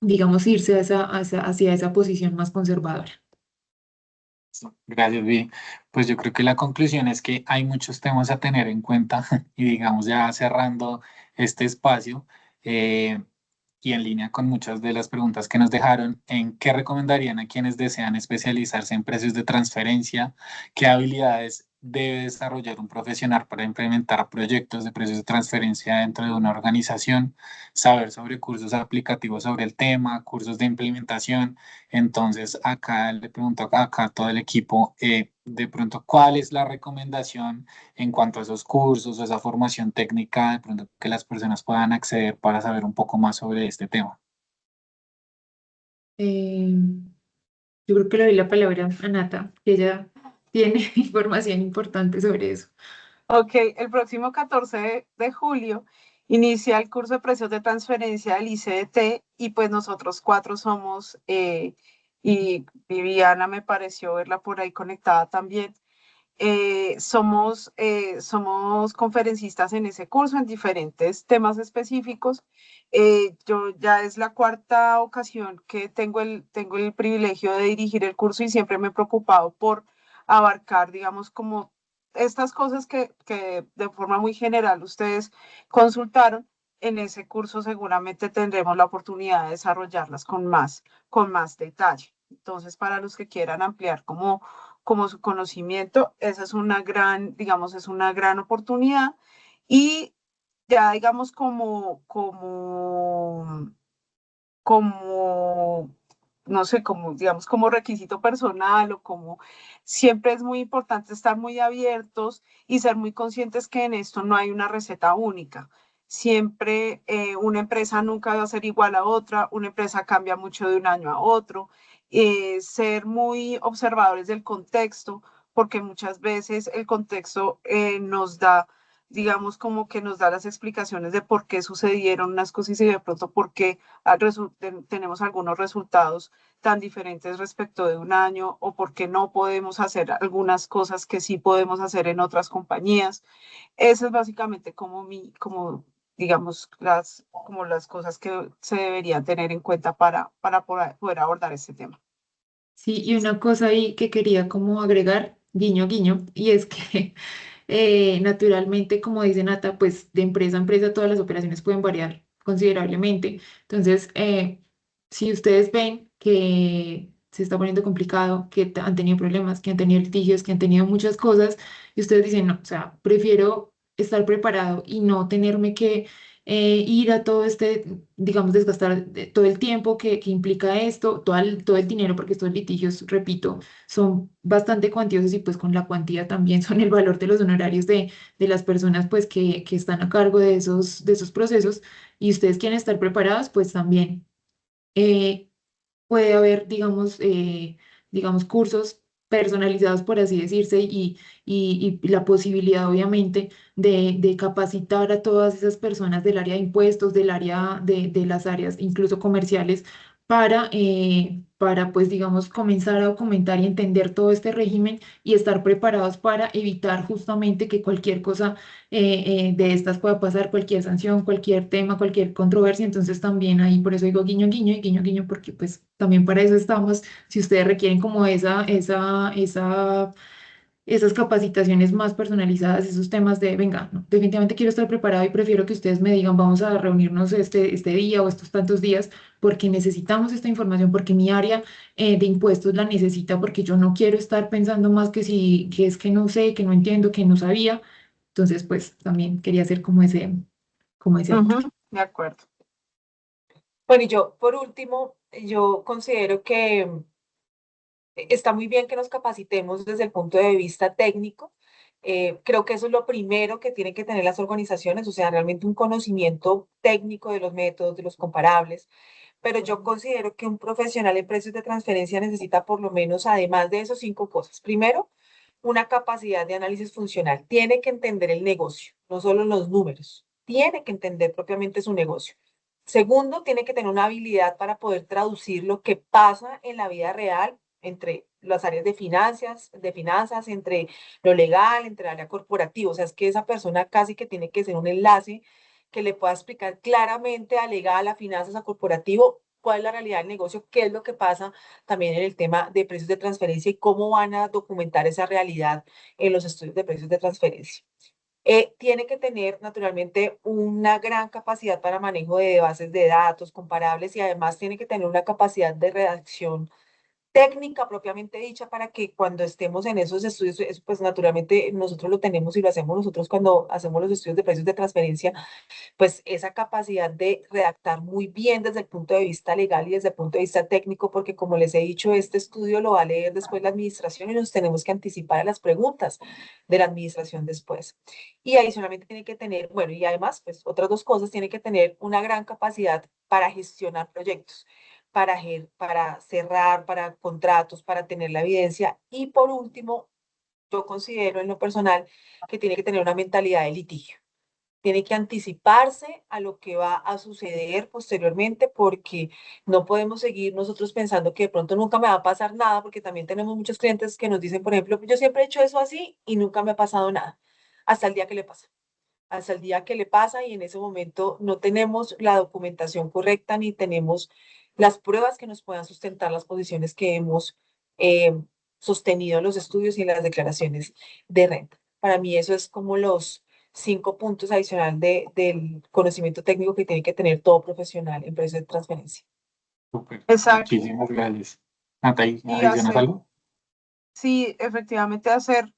digamos, irse hacia esa posición más conservadora. Gracias, Vi. Pues yo creo que la conclusión es que hay muchos temas a tener en cuenta y digamos ya cerrando este espacio y en línea con muchas de las preguntas que nos dejaron, ¿en qué recomendarían a quienes desean especializarse en precios de transferencia? ¿Qué habilidades debe desarrollar un profesional para implementar proyectos de precios de transferencia dentro de una organización? Saber sobre cursos aplicativos sobre el tema, cursos de implementación. Entonces, acá le pregunto acá a todo el equipo, de pronto, ¿cuál es la recomendación en cuanto a esos cursos o esa formación técnica de pronto que las personas puedan acceder para saber un poco más sobre este tema? Eh, yo creo que le doy la palabra a Nata, que ella tiene información importante sobre eso. Ok, el próximo 14 de julio inicia el curso de precios de transferencia del ICDT y pues nosotros cuatro somos, y Viviana me pareció verla por ahí conectada también. Somos conferencistas en ese curso en diferentes temas específicos. Yo ya es la cuarta ocasión que tengo el privilegio de dirigir el curso y siempre me he preocupado por abarcar, digamos, como estas cosas que de forma muy general ustedes consultaron. En ese curso seguramente tendremos la oportunidad de desarrollarlas con más detalle. Entonces, para los que quieran ampliar como su conocimiento, esa es una gran, digamos, es una gran oportunidad. Y ya, digamos, como, no sé, como, digamos, como requisito personal o como siempre es muy importante estar muy abiertos y ser muy conscientes que en esto no hay una receta única. Siempre una empresa nunca va a ser igual a otra, una empresa cambia mucho de un año a otro, ser muy observadores del contexto, porque muchas veces el contexto nos da, digamos, como que nos da las explicaciones de por qué sucedieron unas cosas y de pronto por qué tenemos algunos resultados tan diferentes respecto de un año o porque no podemos hacer algunas cosas que sí podemos hacer en otras compañías. Eso es básicamente como digamos, como las cosas que se deberían tener en cuenta para poder abordar este tema. Sí, y una cosa ahí que quería como agregar, guiño, guiño, y es que naturalmente, como dice Nata, pues de empresa a empresa todas las operaciones pueden variar considerablemente. Entonces, si ustedes ven que se está poniendo complicado, que han tenido problemas, que han tenido litigios, que han tenido muchas cosas, y ustedes dicen, no, o sea, prefiero estar preparado y no tenerme que ir a todo este, digamos, desgastar todo el tiempo que implica esto, todo el dinero, porque estos litigios, repito, son bastante cuantiosos y pues con la cuantía también son el valor de los honorarios de las personas pues que están a cargo de esos procesos y ustedes quieren estar preparados, pues también. Eh, puede haber, digamos, cursos personalizados, por así decirse, y la posibilidad, obviamente, de capacitar a todas esas personas del área de impuestos, del área de las áreas, incluso comerciales, para, pues, digamos, comenzar a documentar y entender todo este régimen y estar preparados para evitar justamente que cualquier cosa de estas pueda pasar, cualquier sanción, cualquier tema, cualquier controversia. Entonces también ahí por eso digo guiño, guiño y guiño, guiño, porque pues también para eso estamos. Si ustedes requieren como esas capacitaciones más personalizadas, esos temas de, venga, no, definitivamente quiero estar preparado y prefiero que ustedes me digan, vamos a reunirnos este día o estos tantos días, porque necesitamos esta información, porque mi área de impuestos la necesita, porque yo no quiero estar pensando más que si, que es que no sé, que no entiendo, que no sabía. Entonces, pues también quería hacer como ese Ujú, aporte. de acuerdo. Bueno, y yo, por último, yo considero que está muy bien que nos capacitemos desde el punto de vista técnico. Creo que eso es lo primero que tienen que tener las organizaciones, o sea, realmente un conocimiento técnico de los métodos, de los comparables. Pero yo considero que un profesional en precios de transferencia necesita por lo menos, además de esos cinco cosas. Primero, una capacidad de análisis funcional. Tiene que entender el negocio, no solo los números. Tiene que entender propiamente su negocio. Segundo, tiene que tener una habilidad para poder traducir lo que pasa en la vida real entre las áreas de finanzas, entre lo legal, entre el área corporativa. O sea, es que esa persona casi que tiene que ser un enlace que le pueda explicar claramente a legal, a finanzas, a corporativo, cuál es la realidad del negocio, qué es lo que pasa también en el tema de precios de transferencia y cómo van a documentar esa realidad en los estudios de precios de transferencia. Tiene que tener naturalmente una gran capacidad para manejo de bases de datos comparables y además tiene que tener una capacidad de redacción técnica propiamente dicha para que cuando estemos en esos estudios, pues naturalmente nosotros lo tenemos y lo hacemos nosotros cuando hacemos los estudios de precios de transferencia, pues esa capacidad de redactar muy bien desde el punto de vista legal y desde el punto de vista técnico, porque como les he dicho, este estudio lo va a leer después la administración y nos tenemos que anticipar a las preguntas de la administración después. Y adicionalmente tiene que tener, bueno, y además, pues otras dos cosas, tiene que tener una gran capacidad para gestionar proyectos, para cerrar, para contratos, para tener la evidencia. Y por último, yo considero en lo personal que tiene que tener una mentalidad de litigio. Tiene que anticiparse a lo que va a suceder posteriormente porque no podemos seguir nosotros pensando que de pronto nunca me va a pasar nada, porque también tenemos muchos clientes que nos dicen, por ejemplo, yo siempre he hecho eso así y nunca me ha pasado nada, hasta el día que le pasa. Hasta el día que le pasa y en ese momento no tenemos la documentación correcta ni tenemos las pruebas que nos puedan sustentar las posiciones que hemos eh, sostenido en los estudios y en las declaraciones de renta. Para mí eso es como los 5 puntos adicionales del conocimiento técnico que tiene que tener todo profesional en proceso de transferencia. Súper, Exacto. muchísimas gracias. Natalie, Y ¿adicionas algo? sí, efectivamente hacer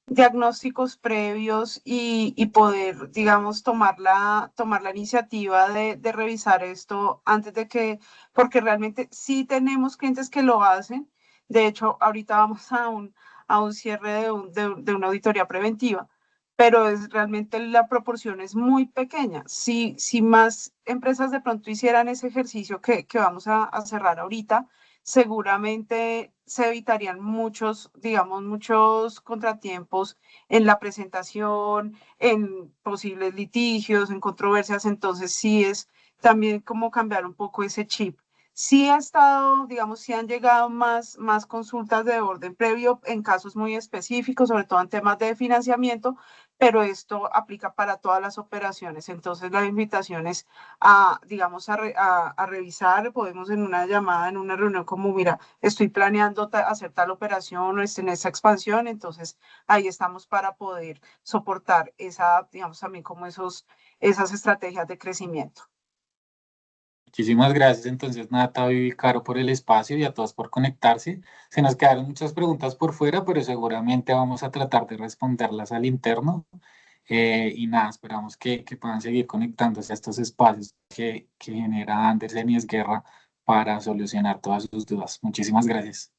diagnósticos previos y poder, digamos, tomar la iniciativa de revisar esto antes de que, porque realmente sí tenemos clientes que lo hacen. De hecho, ahorita vamos a un cierre de una auditoría preventiva, pero es realmente la proporción es muy pequeña. Si más empresas de pronto hicieran ese ejercicio que vamos a cerrar ahorita, seguramente se evitarían muchos, digamos, muchos contratiempos en la presentación, en posibles litigios, en controversias. Entonces, sí es también como cambiar un poco ese chip. Sí ha estado, digamos, sí han llegado más consultas de orden previo en casos muy específicos, sobre todo en temas de financiamiento, pero esto aplica para todas las operaciones. Entonces, la invitación es a, digamos, a revisar, podemos en una llamada, en una reunión como, mira, estoy planeando hacer tal operación o en esa expansión, entonces ahí estamos para poder soportar esa, digamos, también como esas estrategias de crecimiento. Muchísimas gracias entonces, Nata y Caro, por el espacio y a todos por conectarse. Se nos quedaron muchas preguntas por fuera, pero seguramente vamos a tratar de responderlas al interno. Y nada, esperamos que puedan seguir conectándose a estos espacios que genera Andersen y Esguerra para solucionar todas sus dudas. Muchísimas gracias.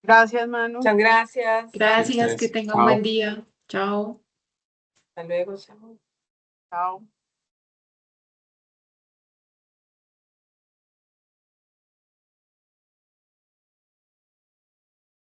Gracias, Manu. Muchas gracias. Gracias, que Ustedes, tenga un buen chao. día. Chao. Hasta luego. Chao. Chao.